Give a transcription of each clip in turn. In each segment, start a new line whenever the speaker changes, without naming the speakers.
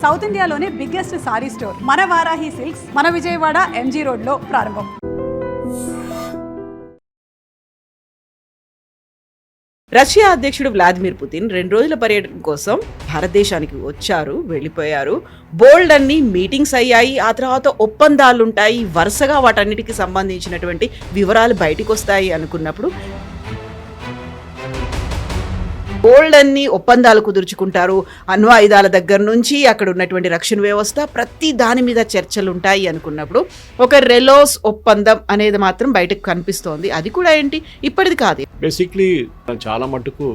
South ఇండియాలోనే biggest sorry store మన Varahi silks మన విజయవాడ ఎంజీ రోడ్లో ప్రారంభం.
రష్యా అధ్యక్షుడు వ్లాదిమిర్ పుతిన్ 2 రోజుల పర్యటన కోసం భారతదేశానికి వచ్చారు, వెళ్ళిపోయారు. బోల్డ్ అన్ని మీటింగ్స్ అయ్యాయి, ఆ తర్వాత ఒప్పందాలుంటాయి, వరుసగా వాటన్నిటికి సంబంధించినటువంటి వివరాలు బయటికి వస్తాయి అనుకున్నప్పుడు బోల్డ్ అన్ని ఒప్పందాలు కుదుర్చుకుంటారు. అణు ఆయుధాల దగ్గర నుంచి అక్కడ ఉన్నటువంటి రక్షణ వ్యవస్థ ప్రతి దాని మీద చర్చలు ఉంటాయి అనుకున్నప్పుడు ఒక రెలోస్ ఒప్పందం అనేది మాత్రం బయటకు కనిపిస్తోంది. అది కూడా ఏంటి, ఇప్పటిది కాదు.
బేసిక్లీ చాలా మటుకు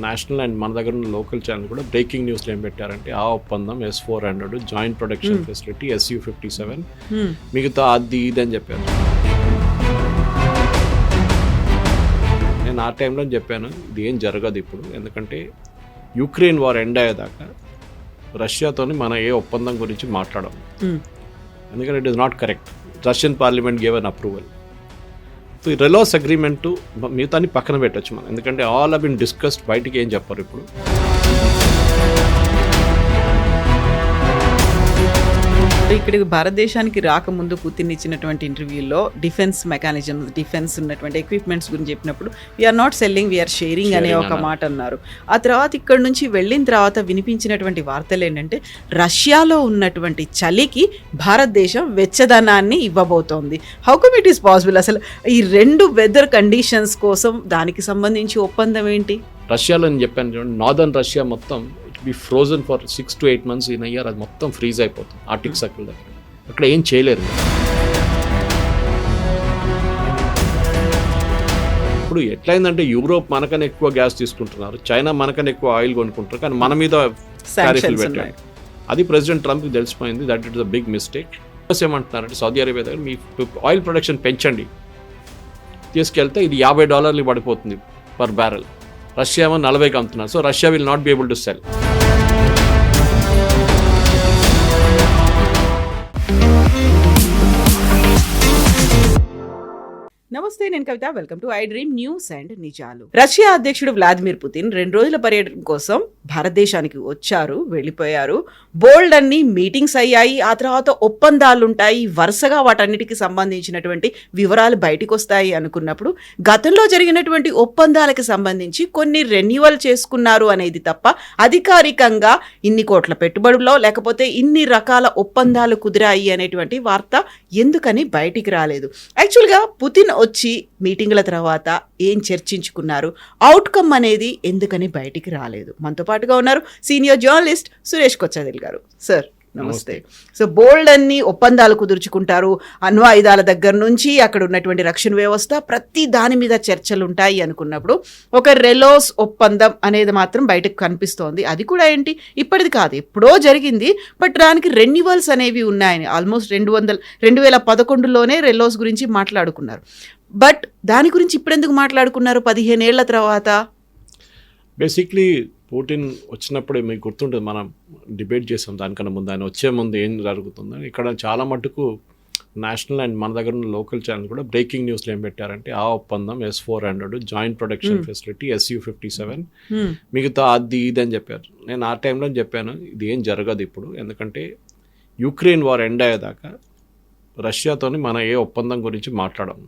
నేషనల్ అండ్ మన దగ్గర ఉన్న లోకల్ ఛానల్ కూడా బ్రేకింగ్ న్యూస్లో ఏం పెట్టారంటే ఆ ఒప్పందం S-400 joint production facility Su-57 మిగతా అది ఇది అని చెప్పారు. నేను ఆ టైంలో చెప్పాను ఇది ఏం జరగదు ఇప్పుడు, ఎందుకంటే యుక్రెయిన్ వార్ ఎండ్ అయ్యేదాకా రష్యాతోని మన ఏ ఒప్పందం గురించి మాట్లాడము, ఎందుకంటే it is not correct. Russian parliament gave an approval. So ఈ రెలోస్ అగ్రిమెంటు మిగతాన్ని పక్కన పెట్టచ్చు మనం, ఎందుకంటే ఆల్ హావ్ బీన్ డిస్కస్డ్. బయటికి ఏం చెప్పరు ఇప్పుడు.
ఇక్కడికి భారతదేశానికి రాకముందు పుతిన్ ఇచ్చినటువంటి ఇంటర్వ్యూలో డిఫెన్స్ మెకానిజం, డిఫెన్స్ ఉన్నటువంటి ఎక్విప్మెంట్స్ గురించి చెప్పినప్పుడు we are not selling, we are sharing అనే ఒక మాట అన్నారు. ఆ తర్వాత ఇక్కడ నుంచి వెళ్ళిన తర్వాత వినిపించినటువంటి వార్తలు ఏంటంటే రష్యాలో ఉన్నటువంటి చలికి భారతదేశం వెచ్చదనాన్ని ఇవ్వబోతోంది. How come it is possible? అసలు ఈ 2 వెదర్ కండిషన్స్ కోసం దానికి సంబంధించి ఒప్పందం ఏంటి?
రష్యాలో నేను చెప్పాను చూడండి, నార్దర్న్ రష్యా మొత్తం be frozen for 6 to 8 months in year. అది మొత్తం ఫ్రీజ్ అయిపోతుంది ఆర్టిక్ సర్కిల్ దగ్గర. అక్కడ ఏం చేయలేరు. ఇప్పుడు ఎట్లయిందంటే యూరోప్ మనకన్నా ఎక్కువ గ్యాస్ తీసుకుంటున్నారు, చైనా మనకన్నా ఎక్కువ ఆయిల్ కొనుక్కుంటారు, కానీ మన మీద టారిఫ్లు పెట్టారు. అది ప్రెసిడెంట్ ట్రంప్కి తెలిసిపోయింది. That it is a big mistake. ఏమంటున్నారంటే సౌదీ అరేబియా దగ్గర మీ ఆయిల్ ప్రొడక్షన్ పెంచండి, తీసుకెళ్తే ఇది $50 పడిపోతుంది పర్ బ్యారెల్. రష్యా ఏమో 40కి అమ్ముతున్నారు. So Russia will not be able to sell.
నమస్తే, నేను Kavitha. Welcome to I dream news and నిజాలు. రష్యా అధ్యక్షుడు వ్లాదిమిర్ పుతిన్ 2 రోజుల పర్యటన కోసం భారతదేశానికి వచ్చారు, వెళ్ళిపోయారు. బోల్డ్ అన్ని మీటింగ్స్ అయ్యాయి, ఆ తర్వాత ఒప్పందాలుంటాయి, వరుసగా వాటన్నిటికి సంబంధించినటువంటి వివరాలు బయటికి వస్తాయి అనుకున్నప్పుడు గతంలో జరిగినటువంటి ఒప్పందాలకు సంబంధించి కొన్ని రెన్యువల్ చేసుకున్నారు అనేది తప్ప అధికారికంగా ఇన్ని కోట్ల పెట్టుబడుల్లో లేకపోతే ఇన్ని రకాల ఒప్పందాలు కుదిరాయి అనేటువంటి వార్త ఎందుకని బయటికి రాలేదు? యాక్చువల్గా పుతిన్ వచ్చి మీటింగ్ల తర్వాత ఏం చర్చించుకున్నారు, అవుట్కమ్ అనేది ఎందుకని బయటికి రాలేదు? మనతో పాటుగా ఉన్నారు సీనియర్ జర్నలిస్ట్ సురేష్ కొచ్చదిల్ గారు. సార్ నమస్తే. సో బోల్డ్ అన్ని ఒప్పందాలు కుదుర్చుకుంటారు, అణు ఆయుధాల దగ్గర నుంచి అక్కడ ఉన్నటువంటి రక్షణ వ్యవస్థ ప్రతి దాని మీద చర్చలు ఉంటాయి అనుకున్నప్పుడు ఒక రెలోస్ ఒప్పందం అనేది మాత్రం బయటకు కనిపిస్తోంది. అది కూడా ఏంటి, ఇప్పటిది కాదు, ఎప్పుడో జరిగింది. బట్ దానికి రెన్యువల్స్ అనేవి ఉన్నాయని ఆల్మోస్ట్ 2011లోనే రెలోస్ గురించి మాట్లాడుకున్నారు. బట్ దాని గురించి ఇప్పుడెందుకు మాట్లాడుకున్నారు 15 ఏళ్ల తర్వాత?
బేసిక్లీ పుటిన్ వచ్చినప్పుడే మీకు గుర్తుంటుంది, మనం డిబేట్ చేసాం దానికన్నా ముందు. ఆయన వచ్చే ముందు ఏం జరుగుతుందని. ఇక్కడ చాలా మటుకు నేషనల్ అండ్ మన దగ్గర ఉన్న లోకల్ ఛానల్ కూడా బ్రేకింగ్ న్యూస్లో ఏం పెట్టారంటే ఆ ఒప్పందం S-400 joint production facility Su-57 మిగతా అది ఇది అని చెప్పారు. నేను ఆ టైంలో చెప్పాను ఇది ఏం జరగదు ఇప్పుడు, ఎందుకంటే యుక్రెయిన్ వార్ ఎండ్ అయ్యేదాకా రష్యాతోని మన ఏ ఒప్పందం గురించి మాట్లాడము,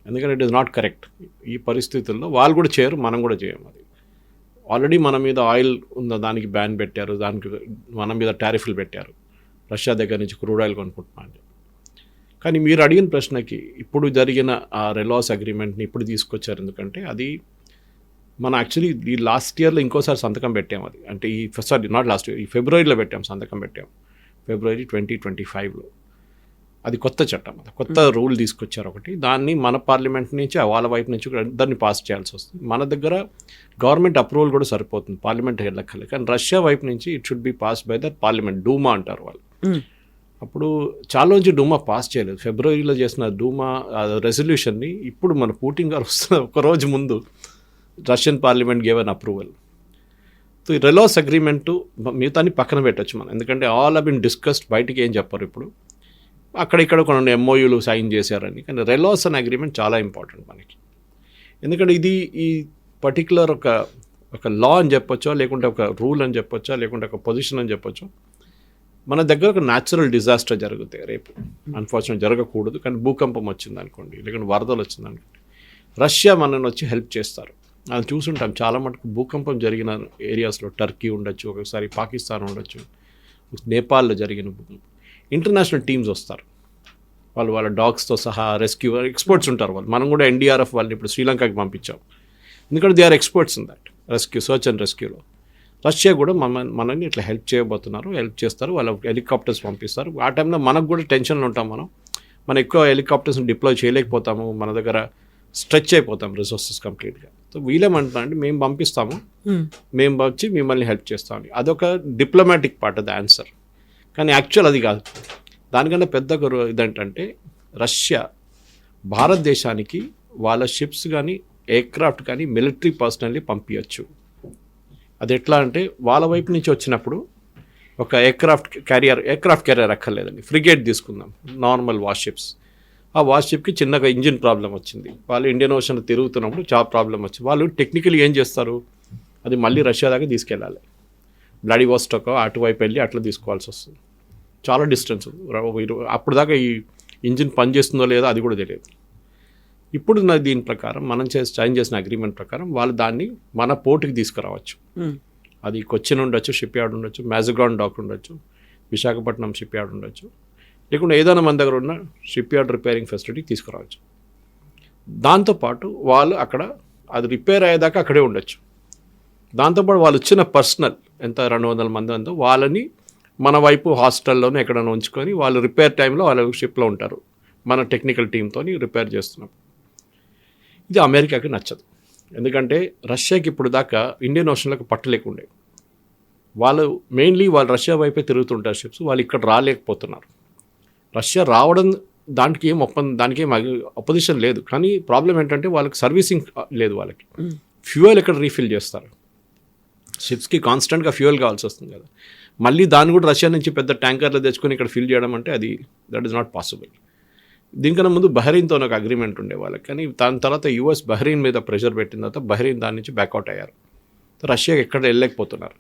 ఎందుకంటే ఇట్ ఈస్ నాట్ కరెక్ట్. ఈ పరిస్థితుల్లో వాళ్ళు కూడా చేయరు, మనం కూడా చేయము. అది ఆల్రెడీ మన మీద ఆయిల్ ఉన్న దానికి బ్యాన్ పెట్టారు, దానికి మన మీద టారిఫ్లు పెట్టారు, రష్యా దగ్గర నుంచి క్రూడ్ ఆయిల్ కొనుక్కుంటున్నాను. కానీ మీరు అడిగిన ప్రశ్నకి ఇప్పుడు జరిగిన ఆ రెలాస్ అగ్రిమెంట్ని ఇప్పుడు తీసుకొచ్చారు, ఎందుకంటే అది మన యాక్చువల్లీ ఈ లాస్ట్ ఇయర్లో ఇంకోసారి సంతకం పెట్టాము. అది అంటే నాట్ లాస్ట్ ఇయర్, ఈ ఫిబ్రవరిలో పెట్టాము, సంతకం పెట్టాము ఫిబ్రవరి 2025లో. అది కొత్త చట్టం, అది కొత్త రూల్ తీసుకొచ్చారు ఒకటి. దాన్ని మన పార్లమెంట్ నుంచి వాళ్ళ వైపు నుంచి దాన్ని పాస్ చేయాల్సి వస్తుంది. మన దగ్గర గవర్నమెంట్ అప్రూవల్ కూడా సరిపోతుంది, పార్లమెంట్ వెళ్ళక్కర్లే. కానీ రష్యా వైపు నుంచి it should be pass by the parliament, Duma అంటారు వాళ్ళు. అప్పుడు చాలా నుంచి డూమా పాస్ చేయలేదు. ఫిబ్రవరిలో చేసిన డూమా రెజల్యూషన్ని ఇప్పుడు మన పుటిన్ గారు వస్తున్న ఒకరోజు ముందు Russian parliament gave an approval. So ఈ రెలోస్ అగ్రిమెంటు మిగతాన్ని పక్కన పెట్టచ్చు మనం, ఎందుకంటే ఆల్ హావ్ బీన్ డిస్కస్డ్. బయటికి ఏం చెప్పరు ఇప్పుడు. అక్కడిక్కడ కొన్ని MOUలు సైన్ చేశారని. కానీ రెలోస్ అనే అగ్రిమెంట్ చాలా ఇంపార్టెంట్ మనకి, ఎందుకంటే ఇది ఈ పర్టికులర్ ఒక ఒక లా అని చెప్పొచ్చో, లేకుంటే ఒక రూల్ అని చెప్పొచ్చా, లేకుంటే ఒక పొజిషన్ అని చెప్పొచ్చు. మన దగ్గర ఒక న్యాచురల్ డిజాస్టర్ జరుగుతాయి రేపు, అన్ఫార్చునేట్ జరగకూడదు, కానీ భూకంపం వచ్చింది అనుకోండి, లేకుంటే వరదలు వచ్చింది అనుకోండి, రష్యా మనని వచ్చి హెల్ప్ చేస్తారు. అది చూసుంటాం చాలా మటుకు భూకంపం జరిగిన ఏరియాస్లో. టర్కీ ఉండొచ్చు, ఒకసారి పాకిస్తాన్ ఉండొచ్చు, నేపాల్లో జరిగిన భూకంపం. ఇంటర్నేషనల్ టీమ్స్ వస్తారు, వాళ్ళు వాళ్ళ డాగ్స్తో సహా రెస్క్యూ ఎక్స్పర్ట్స్ ఉంటారు వాళ్ళు. మనం కూడా ఎన్డీఆర్ఎఫ్ వాళ్ళని ఇప్పుడు శ్రీలంకకి పంపించాం, ఎందుకంటే they are experts in that rescue, search and రెస్క్యూలో. రష్యా కూడా మనల్ని ఇట్లా హెల్ప్ చేయబోతున్నారు, హెల్ప్ చేస్తారు. వాళ్ళ హెలికాప్టర్స్ పంపిస్తారు. ఆ టైంలో మనకు కూడా టెన్షన్లో ఉంటాం. మనం ఎక్కువ హెలికాప్టర్స్ని డిప్లాయ్ చేయలేకపోతాము, మన దగ్గర స్ట్రెచ్ అయిపోతాం రిసోర్సెస్ కంప్లీట్గా. సో వీళ్ళేమంటున్నా అంటే మేము పంపిస్తాము, మేము వచ్చి మిమ్మల్ని హెల్ప్ చేస్తామని. అదొక diplomatic part of the answer, కానీ యాక్చువల్ అది కాదు. దానికన్నా పెద్ద ఇదేంటంటే రష్యా భారతదేశానికి వాళ్ళ షిప్స్ కానీ ఎయిర్క్రాఫ్ట్ కానీ మిలిటరీ పర్సనల్లీ పంపించచ్చు. అది ఎట్లా అంటే వాళ్ళ వైపు నుంచి వచ్చినప్పుడు ఒక ఎయిర్క్రాఫ్ట్ క్యారియర్ అక్కర్లేదండి, ఫ్రిగేట్ తీసుకుందాం, నార్మల్ వార్షిప్స్. ఆ వార్షిప్కి చిన్నగా ఇంజిన్ ప్రాబ్లం వచ్చింది, వాళ్ళు ఇండియన్ ఓషన్లో తిరుగుతున్నప్పుడు చాలా ప్రాబ్లం వచ్చింది. వాళ్ళు టెక్నికలీ ఏం చేస్తారు, అది మళ్ళీ రష్యా దాకా తీసుకెళ్ళాలి. వ్లాడివోస్టాక్ అటువైపు వెళ్ళి అట్లా తీసుకోవాల్సి వస్తుంది, చాలా డిస్టెన్స్. అప్పుడు దాకా ఈ ఇంజిన్ పనిచేస్తుందో లేదో అది కూడా తెలియదు. ఇప్పుడు దీని ప్రకారం మనం సైన్ చేసిన అగ్రిమెంట్ ప్రకారం వాళ్ళు దాన్ని మన పోర్టుకి తీసుకురావచ్చు. అది కొచ్చిన్ ఉండొచ్చు, షిప్ యార్డ్ ఉండొచ్చు, మ్యాజగాన్ డాక్ ఉండొచ్చు, విశాఖపట్నం షిప్ యార్డ్ ఉండొచ్చు, లేకుంటే ఏదైనా మన దగ్గర ఉన్న షిప్ యార్డ్ రిపేరింగ్ ఫెసిలిటీకి తీసుకురావచ్చు. దాంతోపాటు వాళ్ళు అక్కడ అది రిపేర్ అయ్యేదాకా అక్కడే ఉండొచ్చు. దాంతోపాటు వాళ్ళు వచ్చిన పర్సనల్ ఎంత 200 మంది అంతా వాళ్ళని మన వైపు హాస్టల్లోనే ఎక్కడైనా ఉంచుకొని వాళ్ళు రిపేర్ టైంలో వాళ్ళ షిప్లో ఉంటారు, మన టెక్నికల్ టీంతో రిపేర్ చేస్తున్నాం. ఇది అమెరికాకి నచ్చదు, ఎందుకంటే రష్యాకి ఇప్పుడు దాకా ఇండియన్ ఓషన్లకు పట్టలేకుండే. వాళ్ళు మెయిన్లీ వాళ్ళు రష్యా వైపే తిరుగుతుంటారు షిప్స్, వాళ్ళు ఇక్కడ రాలేకపోతున్నారు. రష్యా రావడం దానికి ఏం అపోజిషన్ లేదు, కానీ ప్రాబ్లం ఏంటంటే వాళ్ళకి సర్వీసింగ్ లేదు. వాళ్ళకి ఫ్యూయల్ ఎక్కడ రీఫిల్ చేస్తారు, షిప్స్కి కాన్స్టెంట్గా ఫ్యూయల్ కావాల్సి వస్తుంది కదా, మళ్ళీ దాన్ని కూడా రష్యా నుంచి పెద్ద ట్యాంకర్లు తెచ్చుకొని ఇక్కడ ఫిల్ చేయడం అంటే దట్ ఈస్ నాట్ పాసిబుల్. దీనికన్నా ముందు బహ్రెయిన్తో ఒక అగ్రిమెంట్ ఉండే వాళ్ళకి, కానీ దాని తర్వాత యుఎస్ బహ్రెయిన్ మీద ప్రెషర్ పెట్టిన తర్వాత బహ్రెయిన్ దాని నుంచి బ్యాక్అవుట్ అయ్యారు, రష్యాకి ఎక్కడ వెళ్ళలేకపోతున్నారు.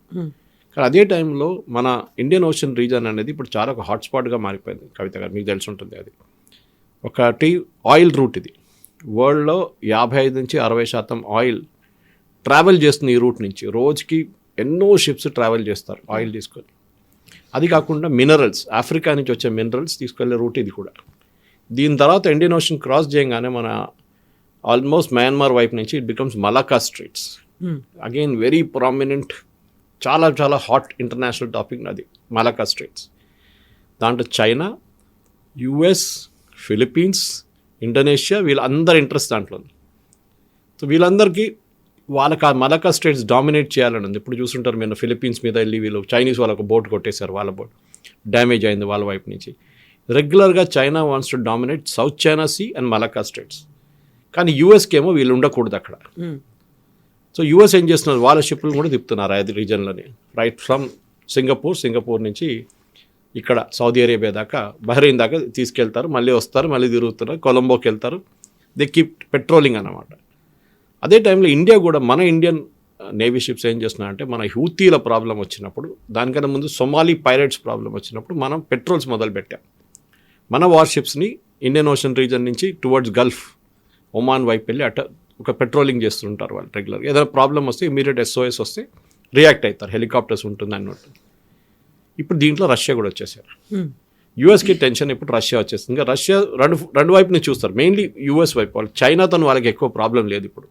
కానీ అదే టైంలో మన ఇండియన్ ఓషన్ రీజన్ అనేది ఇప్పుడు చాలా ఒక హాట్స్పాట్గా మారిపోయింది. కవిత గారు మీకు తెలిసి ఉంటుంది, అది ఒకటి ఆయిల్ రూట్. ఇది వరల్డ్లో 55 నుంచి 60% ఆయిల్ ట్రావెల్ చేస్తుంది ఈ రూట్ నుంచి. రోజుకి ఎన్నో షిప్స్ ట్రావెల్ చేస్తారు ఆయిల్ తీసుకొని. అది కాకుండా మినరల్స్, ఆఫ్రికా నుంచి వచ్చే మినరల్స్ తీసుకెళ్లే రూట్ ఇది కూడా. దీని తర్వాత ఇండియన్ ఓషన్ క్రాస్ చేయగానే మన ఆల్మోస్ట్ మయన్మార్ వైపు నుంచి it becomes Malacca Strides. Again very prominent, చాలా చాలా హాట్ ఇంటర్నేషనల్ టాపిక్ అది మలాకా స్ట్రైట్స్. దాంట్లో చైనా, యుఎస్, ఫిలిప్పీన్స్, ఇండోనేషియా వీళ్ళందరి ఇంట్రెస్ట్ దాంట్లో ఉంది. సో వీళ్ళందరికీ వాళ్ళకి ఆ మలాకా స్ట్రైట్స్ డామినేట్ చేయాలని ఉంది. ఇప్పుడు చూస్తుంటారు మీరు ఫిలిప్పీన్స్ మీద వెళ్ళి వీళ్ళు చైనీస్ వాళ్ళకు బోట్ కొట్టేశారు, వాళ్ళ బోట్ డ్యామేజ్ అయింది వాళ్ళ వైపు నుంచి. రెగ్యులర్గా China wants to dominate South China Sea and Malacca Straits, కానీ యూఎస్కి ఏమో వీళ్ళు ఉండకూడదు అక్కడ. సో యూఎస్ ఏం చేస్తున్నారు, వాళ్ళ షిప్లు కూడా తిప్పుతున్నారు అది రీజన్లోనే, రైట్ ఫ్రమ్ సింగపూర్ నుంచి ఇక్కడ సౌదీ అరేబియా దాకా, బహ్రెయిన్ దాకా తీసుకెళ్తారు, మళ్ళీ వస్తారు, మళ్ళీ తిరుగుతున్నారు, కొలంబోకి వెళ్తారు. దే కీప్ పెట్రోలింగ్ అన్నమాట. అదే టైంలో ఇండియా కూడా, మన ఇండియన్ నేవీ షిప్స్ ఏం చేస్తున్నాయంటే, మన హూతీల ప్రాబ్లం వచ్చినప్పుడు, దానికన్నా ముందు సొమాలీ పైరేట్స్ ప్రాబ్లం వచ్చినప్పుడు మనం పెట్రోల్స్ మొదలుపెట్టాం. మన వార్షిప్స్ని ఇండియన్ ఓషన్ రీజన్ నుంచి టువర్డ్స్ గల్ఫ్, ఒమాన్ వైపు వెళ్ళి ఒక పెట్రోలింగ్ చేస్తుంటారు వాళ్ళు రెగ్యులర్గా. ఏదైనా ప్రాబ్లం వస్తే ఇమీడియట్ SOS వస్తే రియాక్ట్ అవుతారు, హెలికాప్టర్స్ ఉంటుంది అన్నట్టు. ఇప్పుడు దీంట్లో రష్యా కూడా వచ్చేసారు. యూఎస్కి టెన్షన్, ఇప్పుడు రష్యా వచ్చేస్తుంది. ఇంకా రష్యా రెండు వైపు నుంచి చూస్తారు, మెయిన్లీ యూఎస్ వైపు. వాళ్ళు చైనాతో వాళ్ళకి ఎక్కువ ప్రాబ్లం లేదు. ఇప్పుడు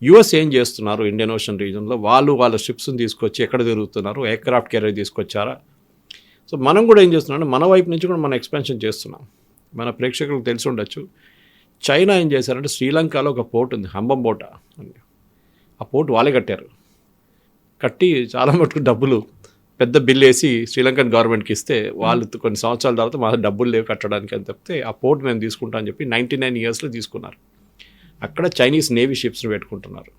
యూఎస్ ఏం చేస్తున్నారు ఇండియన్ ఓషన్ రీజన్లో, వాళ్ళ షిప్స్ని తీసుకొచ్చి ఎక్కడ తిరుగుతున్నారు, ఎయిర్క్రాఫ్ట్ క్యారియర్ తీసుకొచ్చారా. సో మనం కూడా ఏం చేస్తున్నాం, మన వైపు నుంచి కూడా మనం ఎక్స్పాన్షన్ చేస్తున్నాం. మన ప్రేక్షకులకు తెలిసి ఉండొచ్చు, చైనా ఏం చేశారంటే శ్రీలంకలో ఒక పోర్ట్ ఉంది, హంబంబోటా అని. ఆ పోర్ట్ వాళ్ళే కట్టి చాలా మటుకు డబ్బులు పెద్ద బిల్ వేసి శ్రీలంకన్ గవర్నమెంట్కి ఇస్తే, వాళ్ళు కొన్ని సంవత్సరాల తర్వాత మా డబ్బులు లేవు కట్టడానికి అని చెప్తే, ఆ పోర్ట్ మేము తీసుకుంటాం అని చెప్పి 99 ఇయర్స్లో తీసుకున్నారు. అక్కడ చైనీస్ నేవీ షిప్స్ని పెట్టుకుంటున్నారు.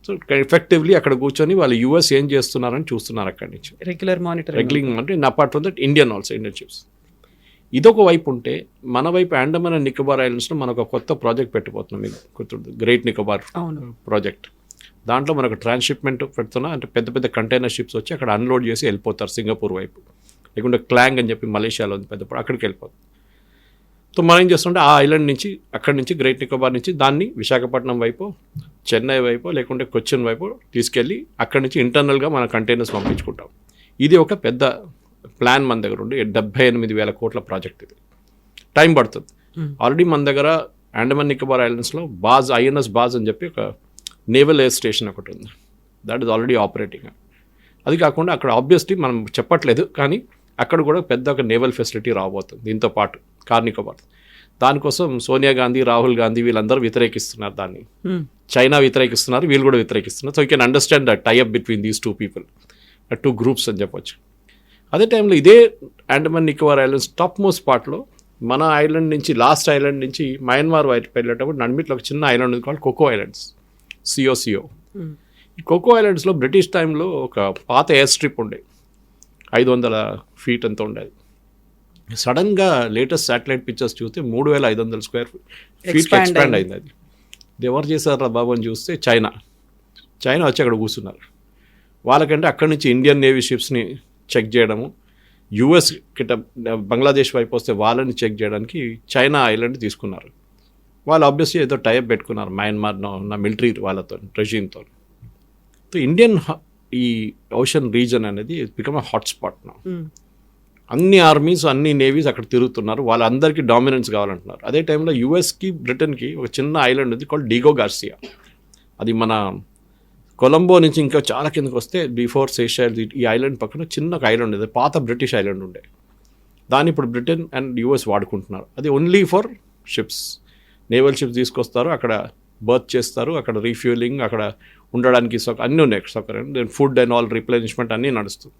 సో ఎఫెక్టివ్లీ అక్కడ కూర్చొని వాళ్ళు యూఎస్ ఏం చేస్తున్నారని చూస్తున్నారు అక్కడి నుంచి. రెగ్యులర్ అంటే apart from that Indian ships. ఇదొక వైపు ఉంటే, మన వైపు అండమాన్ అండ్ నికోబార్ ఐలాండ్స్లో మనం ఒక కొత్త ప్రాజెక్ట్ పెట్టిపోతున్నాం. మీకు గుర్తుంది, గ్రేట్ నికోబార్ ప్రాజెక్ట్. దాంట్లో మనకు ట్రాన్స్షిప్మెంట్ పెడుతున్నా అంటే పెద్ద పెద్ద కంటైనర్ షిప్స్ వచ్చి అక్కడ అన్లోడ్ చేసి వెళ్ళిపోతారు సింగపూర్ వైపు, లేకుంటే క్లాంగ్ అని చెప్పి మలేషియాలో ఉంది పెద్ద అక్కడికి వెళ్ళిపోతారు. సో మనం ఏం చేస్తుంటే ఆ ఐలాండ్ నుంచి అక్కడి నుంచి గ్రేట్ నికోబార్ నుంచి దాన్ని విశాఖపట్నం వైపు, చెన్నై వైపు, లేకుంటే కొచ్చిన్ వైపు తీసుకెళ్ళి అక్కడి నుంచి ఇంటర్నల్గా మన కంటైనర్స్ పంపించుకుంటాం. ఇది ఒక పెద్ద ప్లాన్ మన దగ్గర ఉండి 78,000 కోట్ల ప్రాజెక్ట్. ఇది టైం పడుతుంది. ఆల్రెడీ మన దగ్గర అండమాన్ నికోబార్ ఐలాండ్స్లో బాజ్, ఐఎన్ఎస్ బాజ్ అని చెప్పి ఒక నేవల్ ఎయిర్ స్టేషన్ ఒకటి ఉంది. That is already operating. అది కాకుండా అక్కడ ఆబ్వియస్లీ మనం చెప్పట్లేదు, కానీ అక్కడ కూడా పెద్ద ఒక నేవల్ ఫెసిలిటీ రాబోతుంది దీంతో పాటు కార్ నికోబార్. దానికోసం సోనియా గాంధీ, రాహుల్ గాంధీ వీళ్ళందరూ వ్యతిరేకిస్తున్నారు దాన్ని. చైనా వ్యతిరేకిస్తున్నారు, వీళ్ళు కూడా వ్యతిరేకిస్తున్నారు. So you can understand the tieup between these two people, two groups అని చెప్పొచ్చు. అదే టైంలో ఇదే Andaman Nicobar islands top most పార్ట్లో మన ఐలాండ్ నుంచి, లాస్ట్ ఐలాండ్ నుంచి మయన్మార్ వైపు వెళ్ళేటప్పుడు నడిమిట్లో ఒక చిన్న ఐలాండ్ ఉంది కాల్డ్ కోకో ఐలాండ్స్, సిఓ. ఈ కోకో ఐలాండ్స్లో బ్రిటిష్ టైంలో ఒక పాత ఎయిర్ స్ట్రిప్ ఉండే 500 ఫీట్ అంత ఉండేది. సడన్గా లేటెస్ట్ శాటిలైట్ పిక్చర్స్ చూస్తే 3,500 స్క్వేర్ ఫీట్కి ఎక్స్పాండ్ అయింది. అది ఎవరు చేశారా బాబు అని చూస్తే చైనా వచ్చి అక్కడ కూర్చున్నారు. వాళ్ళకంటే అక్కడి నుంచి ఇండియన్ నేవీ షిప్స్ని చెక్ చేయడము, యుఎస్ కిట బంగ్లాదేశ్ వైపు వస్తే వాళ్ళని చెక్ చేయడానికి చైనా ఐలాండ్ తీసుకున్నారు. వాళ్ళు ఆబ్వియస్లీ ఏదో టైప్ పెట్టుకున్నారు మయన్మార్లో ఉన్న మిలిటరీ వాళ్ళతో, రెజీమ్తో. సో ఇండియన్ ఈ ఓషన్ రీజన్ అనేది బికమ్ అ హాట్స్పాట్ నా. అన్ని ఆర్మీస్, అన్ని నేవీస్ అక్కడ తిరుగుతున్నారు, వాళ్ళందరికీ డామినెన్స్ కావాలంటున్నారు. అదే టైంలో యుఎస్కి, బ్రిటన్కి ఒక చిన్న ఐలాండ్ ఉంది కాల్డ్ డిగో గార్సియా. అది మన కొలంబో నుంచి ఇంకా చాలా కిందకి వస్తే బిఫోర్ సేషెల్స్, ఈ ఐలాండ్ పక్కన చిన్న ఒక ఐలాండ్ ఉంది, పాత బ్రిటిష్ ఐలాండ్ ఉండే. దాన్ని ఇప్పుడు బ్రిటన్ అండ్ యుఎస్ వాడుకుంటున్నారు. అది only for ships, naval ships తీసుకొస్తారు, అక్కడ బర్త్ చేస్తారు, అక్కడ రీఫ్యూలింగ్, అక్కడ ఉండడానికి అన్నీ ఉన్నాయి సౌకర్యం, then food and all replenishment అన్నీ నడుస్తుంది.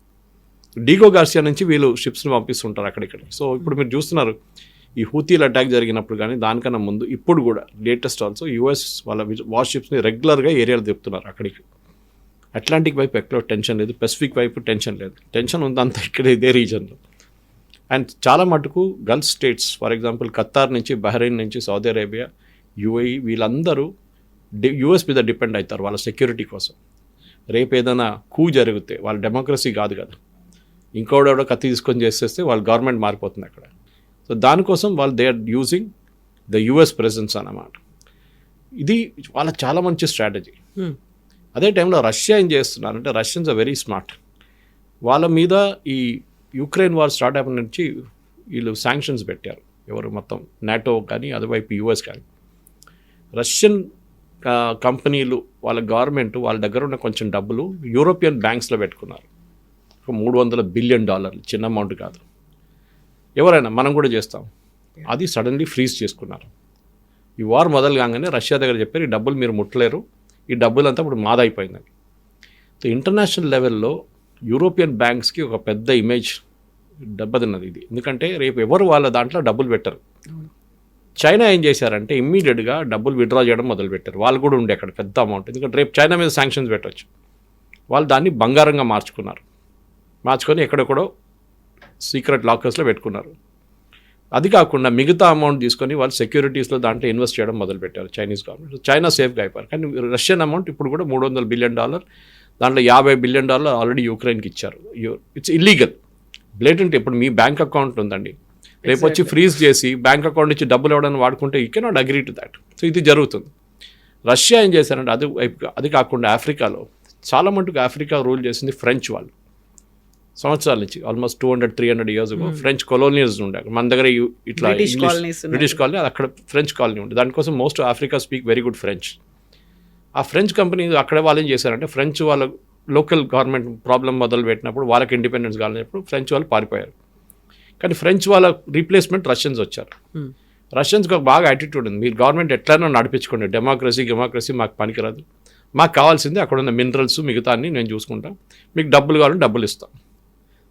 డిగో గార్సియా నుంచి వీళ్ళు షిప్స్ని పంపిస్తుంటారు అక్కడిక్కడ. సో ఇప్పుడు మీరు చూస్తున్నారు ఈ హూతీల అటాక్ జరిగినప్పుడు కానీ దానికన్నా ముందు ఇప్పుడు కూడా లేటెస్ట్ ఆల్సో యుఎస్ వాళ్ళ వార్ షిప్స్ని రెగ్యులర్గా ఏరియాలో తిప్పుతున్నారు అక్కడికి. అట్లాంటిక్ వైపు ఎక్కడ టెన్షన్ లేదు, పెసిఫిక్ వైపు టెన్షన్ లేదు. టెన్షన్ ఉందంతా ఇక్కడ ఇదే రీజన్లో. అండ్ చాలా మటుకు Gulf states, for example Qatar నుంచి, బహ్రెయిన్ నుంచి, సౌదీ అరేబియా, యుఏఈ వీళ్ళందరూ యుఎస్ మీద డిపెండ్ అవుతారు వాళ్ళ సెక్యూరిటీ కోసం. రేపు ఏదైనా కూ జరిగితే వాళ్ళ డెమోక్రసీ కాదు కదా, ఇంకోడెవడో కత్తి తీసుకొని చేసేస్తే వాళ్ళ గవర్నమెంట్ మారిపోతుంది అక్కడ. సో దానికోసం వాళ్ళు they are using the US presence అన్నమాట. ఇది వాళ్ళ చాలా మంచి స్ట్రాటజీ. అదే టైంలో రష్యా ఏం చేస్తున్నారంటే, రష్యన్స్ ఆర్ వెరీ స్మార్ట్. వాళ్ళ మీద ఈ యుక్రెయిన్ వార్ స్టార్ట్ అయిన నుంచి వీళ్ళు శాంక్షన్స్ పెట్టారు. ఎవరు మొత్తం నాటో కానీ, అటువైపు యుఎస్ కానీ. రష్యన్ కంపెనీలు, వాళ్ళ గవర్నమెంట్ వాళ్ళ దగ్గర ఉన్న కొంచెం డబ్బులు యూరోపియన్ బ్యాంక్స్లో పెట్టుకున్నారు. ఒక $300 బిలియన్, చిన్న అమౌంట్ కాదు. ఎవరైనా మనం కూడా చేస్తాం. అది సడన్లీ ఫ్రీజ్ చేసుకున్నారు. ఈ వార్ మొదలు కాగానే రష్యా దగ్గర చెప్పారు, ఈ డబ్బులు మీరు ముట్టలేరు, ఈ డబ్బులంతా ఇప్పుడు మాదైపోయిందని. సో ఇంటర్నేషనల్ లెవెల్లో యూరోపియన్ బ్యాంక్స్కి ఒక పెద్ద ఇమేజ్ దెబ్బతిన్నది ఇది. ఎందుకంటే రేపు ఎవరు వాళ్ళ దాంట్లో డబ్బులు పెట్టరు. చైనా ఏం చేశారంటే ఇమ్మీడియట్గా డబ్బులు విత్డ్రా చేయడం మొదలుపెట్టారు. వాళ్ళు కూడా ఉండే అక్కడ పెద్ద అమౌంట్, ఎందుకంటే రేపు చైనా మీద శాంక్షన్స్ పెట్టవచ్చు. వాళ్ళు దాన్ని బంగారంగా మార్చుకొని ఎక్కడెక్కడో సీక్రెట్ లాకర్స్లో పెట్టుకున్నారు. అది కాకుండా మిగతా అమౌంట్ తీసుకొని వాళ్ళు సెక్యూరిటీస్లో దాంట్లో ఇన్వెస్ట్ చేయడం మొదలుపెట్టారు చైనీస్ గవర్నమెంట్. చైనా సేఫ్గా అయిపోయారు. కానీ రష్యన్ అమౌంట్ ఇప్పుడు కూడా $300 బిలియన్, దాంట్లో $50 బిలియన్ ఆల్రెడీ యుక్రెయిన్కి ఇచ్చారు. It's illegal, blatant. ఇప్పుడు మీ బ్యాంక్ అకౌంట్ ఉందండి, రేపు వచ్చి ఫ్రీజ్ చేసి బ్యాంక్ అకౌంట్ నుంచి డబ్బులు ఇవ్వడానికి వాడుకుంటే you cannot agree to that. So ఇది జరుగుతుంది. రష్యా ఏం చేశారంటే అది కాకుండా ఆఫ్రికాలో చాలా మటుకు ఆఫ్రికా రూల్ చేసింది ఫ్రెంచ్ వాళ్ళు. సంవత్సరాల నుంచి ఆల్మోస్ట్ 200-300 ఇయర్స్ ఫ్రెంచ్ కొలోనియల్స్ ఉండే. మన దగ్గర ఇట్లా బ్రిటిష్ కాలనీ, అక్కడ ఫ్రెంచ్ కాలనీ ఉండే. దానికోసం most Africa speak very good French. ఆ ఫ్రెంచ్ కంపెనీ అక్కడ వాళ్ళు ఏం చేశారంటే, ఫ్రెంచ్ వాళ్ళ లోకల్ గవర్నమెంట్ ప్రాబ్లం మొదలు పెట్టినప్పుడు, వాళ్ళకి ఇండిపెండెన్స్ కావాలన్నప్పుడు ఫ్రెంచ్ వాళ్ళు పారిపోయారు. కానీ ఫ్రెంచ్ వాళ్ళ రీప్లేస్మెంట్ రష్యన్స్ వచ్చారు. రష్యన్స్కి ఒక బాగా యాటిట్యూడ్ ఉంది, మీరు గవర్నమెంట్ ఎట్లైనా నడిపించుకోండి, డెమోక్రసీ మాకు పనికిరాదు, మాకు కావాల్సింది అక్కడ ఉన్న మినరల్స్ మిగతా అన్ని నేను చూసుకుంటాను, మీకు డబ్బులు కావాలని డబ్బులు ఇస్తాం.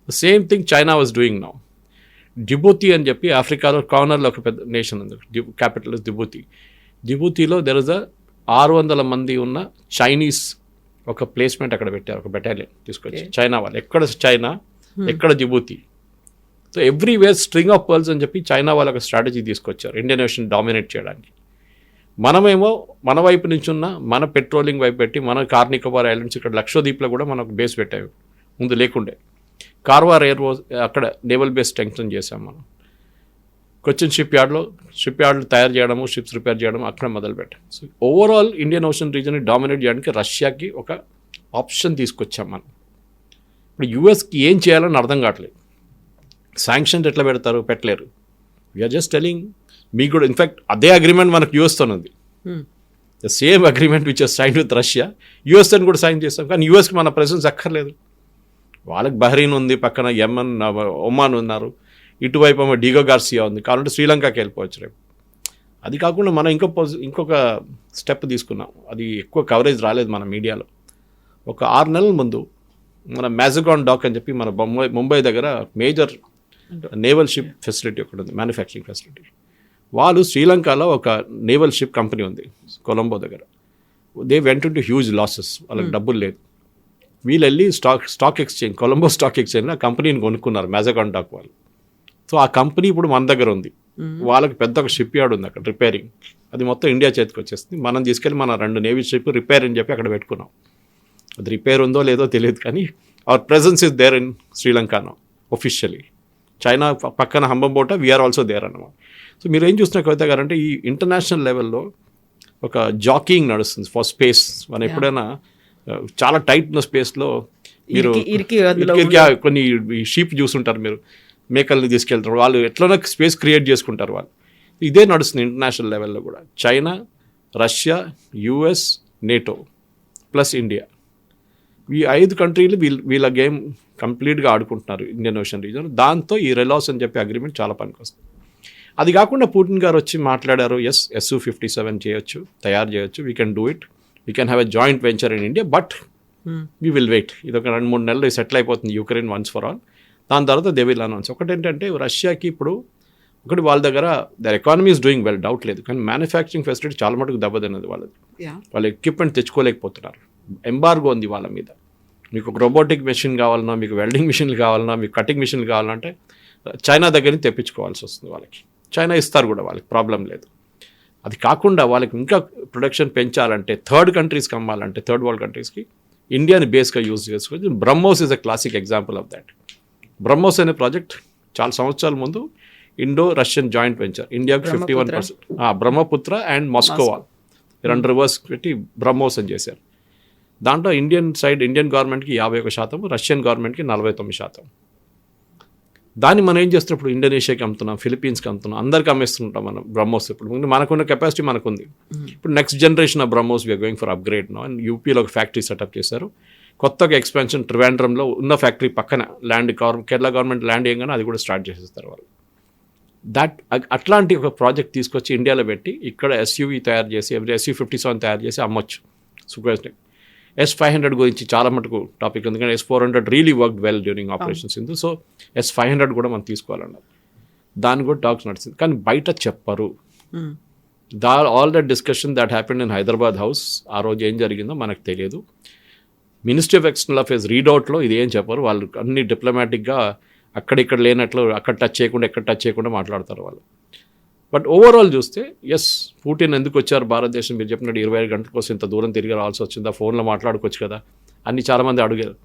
Same thing China was doing now. Djibouti అని చెప్పి ఆఫ్రికాలో కార్నర్లో ఒక పెద్ద నేషన్ ఉంది, క్యాపిటల్ ఇస్ జిబూతి. జిబూతిలో దెర్ ఇస్ 600 మంది ఉన్న చైనీస్ ఒక ప్లేస్మెంట్ అక్కడ పెట్టారు, ఒక బెటాలియన్ తీసుకొచ్చి. చైనా వాళ్ళు ఎక్కడ చైనా, ఎక్కడ Djibouti. So everywhere string of pearls అని చెప్పి చైనా వాళ్ళ ఒక స్ట్రాటజీ తీసుకొచ్చారు ఇండియన్ ఓషన్ డామినేట్ చేయడానికి. మనమేమో మన వైపు నుంచి ఉన్న మన పెట్రోలింగ్ వైపు పెట్టి మన కార్నికోబార్ ఐలాండ్స్ ఇక్కడ లక్షద్వీప్లో కూడా మనకు బేస్ పెట్టాము, ముందు లేకుండే. కార్వార్ ఎయిర్ అక్కడ నేవల్ బేస్ స్ట్రెంగ్తన్ చేసాం మనం. కొచ్చిన్ షిప్ యార్డ్లు తయారు చేయడము, షిప్స్ రిపేర్ చేయడం అక్కడ మొదలుపెట్టాం. సో ఓవరాల్ ఇండియన్ ఓషన్ రీజన్ని డామినేట్ చేయడానికి రష్యాకి ఒక ఆప్షన్ తీసుకొచ్చాం మనం. ఇప్పుడు యూఎస్కి ఏం చేయాలని అర్థం కావట్లేదు. శాంక్షన్స్ ఎట్లా పెడతారు, పెట్టలేరు. వీఆర్ జస్ట్ టెలింగ్ మీకు కూడా. ఇన్ఫ్యాక్ట్ అదే అగ్రిమెంట్ మనకు యూఎస్తో ఉంది. The same agreement which sign with Russia, యూఎస్తో కూడా సైన్ చేస్తాం. కానీ యూఎస్కి మన ప్రెసెన్స్ అక్కర్లేదు. వాళ్ళకి బహ్రెయిన్ ఉంది, పక్కన యెమెన్, ఒమాన్ ఉన్నారు, ఇటువైపు ఏమో డిగో గార్సియా ఉంది. కావాలంటే శ్రీలంకకి వెళ్ళిపోవచ్చు రేపు. అది కాకుండా మనం ఇంకొక స్టెప్ తీసుకున్నాం. అది ఎక్కువ కవరేజ్ రాలేదు మన మీడియాలో. ఒక 6 నెలల ముందు మన మ్యాజగాన్ డాక్ అని చెప్పి మన ముంబై దగ్గర మేజర్ నేవల్ షిప్ ఫెసిలిటీ ఒకటి ఉంది, మ్యానుఫ్యాక్చరింగ్ ఫెసిలిటీ. వాళ్ళు శ్రీలంకలో ఒక నేవల్ షిప్ కంపెనీ ఉంది కొలంబో దగ్గర. They went to huge losses, వాళ్ళకి డబ్బులు లేదు. వీళ్ళు వెళ్ళి స్టాక్ ఎక్స్చేంజ్, కొలంబో స్టాక్ ఎక్స్చేంజ్లో ఆ కంపెనీని కొనుక్కున్నారు, మ్యాజగాన్ డాక్ వాళ్ళు. సో ఆ కంపెనీ ఇప్పుడు మన దగ్గర ఉంది. వాళ్ళకి పెద్ద ఒక షిప్ యార్డ్ ఉంది అక్కడ, రిపేరింగ్. అది మొత్తం ఇండియా చేతికి వచ్చేస్తుంది. మనం తీసుకెళ్ళి మన 2 నేవీ షిప్ రిపేర్ అని చెప్పి అక్కడ పెట్టుకున్నాం. అది రిపేర్ ఉందో లేదో తెలియదు, కానీ our presence is there in Sri Lanka now officially. China పక్కన హంబంబోట, వీఆర్ ఆల్సో దేర్ అన్నమాట. సో మీరు ఏం చూస్తున్న కవిత గారు అంటే, ఈ ఇంటర్నేషనల్ లెవెల్లో ఒక జాకింగ్ నడుస్తుంది ఫర్ స్పేస్. మనం ఎప్పుడైనా చాలా టైట్ ఉన్న స్పేస్లో మీరు కొన్ని షీప్ చూసుంటారు, మీరు మేకల్ని తీసుకెళ్తారు, వాళ్ళు ఎట్లనో స్పేస్ క్రియేట్ చేసుకుంటారు వాళ్ళు. ఇదే నడుస్తుంది ఇంటర్నేషనల్ లెవెల్లో కూడా. China, Russia, US, NATO plus India, ఈ 5 కంట్రీలు వీళ్ళ గేమ్ కంప్లీట్గా ఆడుకుంటున్నారు ఇండియన్ ఓషన్ రీజన్. దాంతో ఈ రెలాస్ అని చెప్పి అగ్రిమెంట్ చాలా పనికొస్తుంది. అది కాకుండా పుటిన్ గారు వచ్చి మాట్లాడారు, Su-57 చేయొచ్చు, తయారు చేయొచ్చు, we can do it, we can have a joint venture in India, but we will wait. ఇది ఒక 2-3 నెలలు సెటిల్ అయిపోతుంది యుక్రెయిన్ వన్స్ ఫర్ ఆల్. దాని తర్వాత దే విల్ అనౌన్స్. ఒకటేంటంటే రష్యాకి ఇప్పుడు వాళ్ళ దగ్గర their economy is doing well, doubt లేదు, కానీ మ్యానుఫ్యాక్చరింగ్ ఫెసిలిటీ చాలా మటుకు దెబ్బతిన్నది వాళ్ళది. వాళ్ళ ఎక్విప్మెంట్ తెచ్చుకోలేకపోతున్నారు. ఎంబార్గో ఉంది వాళ్ళ మీద. మీకు ఒక రోబోటిక్ మెషిన్ కావాలన్నా, మీకు వెల్డింగ్ మిషన్లు కావాలన్నా, మీకు కటింగ్ మిషన్లు కావాలంటే చైనా దగ్గర నుంచి తెప్పించుకోవాల్సి వస్తుంది వాళ్ళకి. చైనా ఇస్తారు కూడా, వాళ్ళకి ప్రాబ్లం లేదు. అది కాకుండా వాళ్ళకి ఇంకా ప్రొడక్షన్ పెంచాలంటే, థర్డ్ కంట్రీస్కి అమ్మాలంటే, థర్డ్ వరల్డ్ కంట్రీస్కి ఇండియాని బేస్గా యూజ్ చేసుకోవచ్చు. BrahMos is a classic example of that. BrahMos అనే ప్రాజెక్ట్ చాలా సంవత్సరాల ముందు ఇండో రష్యన్ జాయింట్ వెంచర్, ఇండియాకు 51%, బ్రహ్మపుత్ర అండ్ మాస్కోవా 2 రివర్స్ పెట్టి బ్రహ్మోస్ అని చేశారు. దాంట్లో ఇండియన్ గవర్నమెంట్కి 51%, రష్యన్ గవర్నమెంట్కి 49%. దాన్ని మనం ఏం చేస్తున్నప్పుడు ఇండోనేషియాకి అమ్ముతున్నాం, ఫిలిపీన్స్కి అమ్ముతున్నాం, అందరికీ అమ్మేస్తుంటాం మనం బ్రహ్మోస్. ఇప్పుడు మనకున్న కెపాసిటీ మనకుంది. ఇప్పుడు next generation of BrahMos we are going for upgrade no. And యూపీలో ఒక ఫ్యాక్టరీ సెటప్ చేశారు. కొత్తగా ఎక్స్పాన్షన్ ట్రివాండ్రంలో ఉన్న ఫ్యాక్టరీ పక్కన కేరళ గవర్నమెంట్ ల్యాండ్ ఏంగానే అది కూడా స్టార్ట్ చేసేస్తారు వాళ్ళు. అట్లాంటి ఒక ప్రాజెక్ట్ తీసుకొచ్చి ఇండియాలో పెట్టి ఇక్కడ ఎస్యూవీ తయారు చేసి, Su-57 తయారు చేసి అమ్మొచ్చు. సూపర్. S-500 గురించి చాలా మటుకు టాపిక్ ఉంది, కానీ S-400 really work well during operations ఇందు. సో S-500 కూడా మనం తీసుకోవాలన్నారు. దాన్ని కూడా టాక్స్ నడిచింది, కానీ బయట చెప్పరు. All that discussion that happened in Hyderabad house, ఆ రోజు ఏం జరిగిందో మనకు తెలియదు. మినిస్ట్రీ ఆఫ్ ఎక్స్టర్నల్ అఫేర్స్ రీడౌట్లో ఇది ఏం చెప్పరు. వాళ్ళు అన్ని డిప్లొమాటిక్గా అక్కడిక్కడ లేనట్లు, అక్కడ టచ్ చేయకుండా ఎక్కడ టచ్ చేయకుండా మాట్లాడతారు వాళ్ళు. బట్ ఓవరాల్ చూస్తే పుటిన్ ఎందుకు వచ్చారు భారతదేశం, మీరు చెప్పినట్టు 24 గంటల కోసం ఇంత దూరం తిరిగి రావాల్సి వచ్చిందా, ఫోన్లో మాట్లాడుకోవచ్చు కదా అని చాలామంది అడిగారు.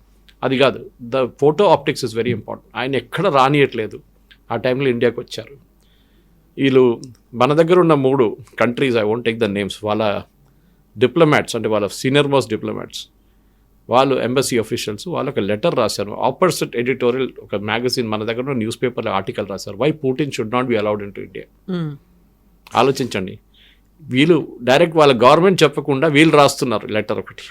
అది కాదు, the photo optics is very important. ఆయన ఎక్కడ రానియట్లేదు. ఆ టైంలో ఇండియాకి వచ్చారు. వీళ్ళు మన దగ్గర ఉన్న 3 countries, I won't take the names, వాళ్ళ డిప్లొమాట్స్, అంటే వాళ్ళ సీనియర్ మోస్ట్ డిప్లొమాట్స్, వాళ్ళు ఎంబసీ అఫీషియల్స్, వాళ్ళు ఒక లెటర్ రాశారు. ఆపోజిట్ ఎడిటోరియల్ ఒక మ్యాగజైన్ మన దగ్గర న్యూస్ పేపర్లో ఆర్టికల్ రాశారు, why Putin should not be allowed in to India. ఆలోచించండి, వీళ్ళు డైరెక్ట్ వాళ్ళ గవర్నమెంట్ చెప్పకుండా వీళ్ళు రాస్తున్నారు లెటర్ ఒకటి.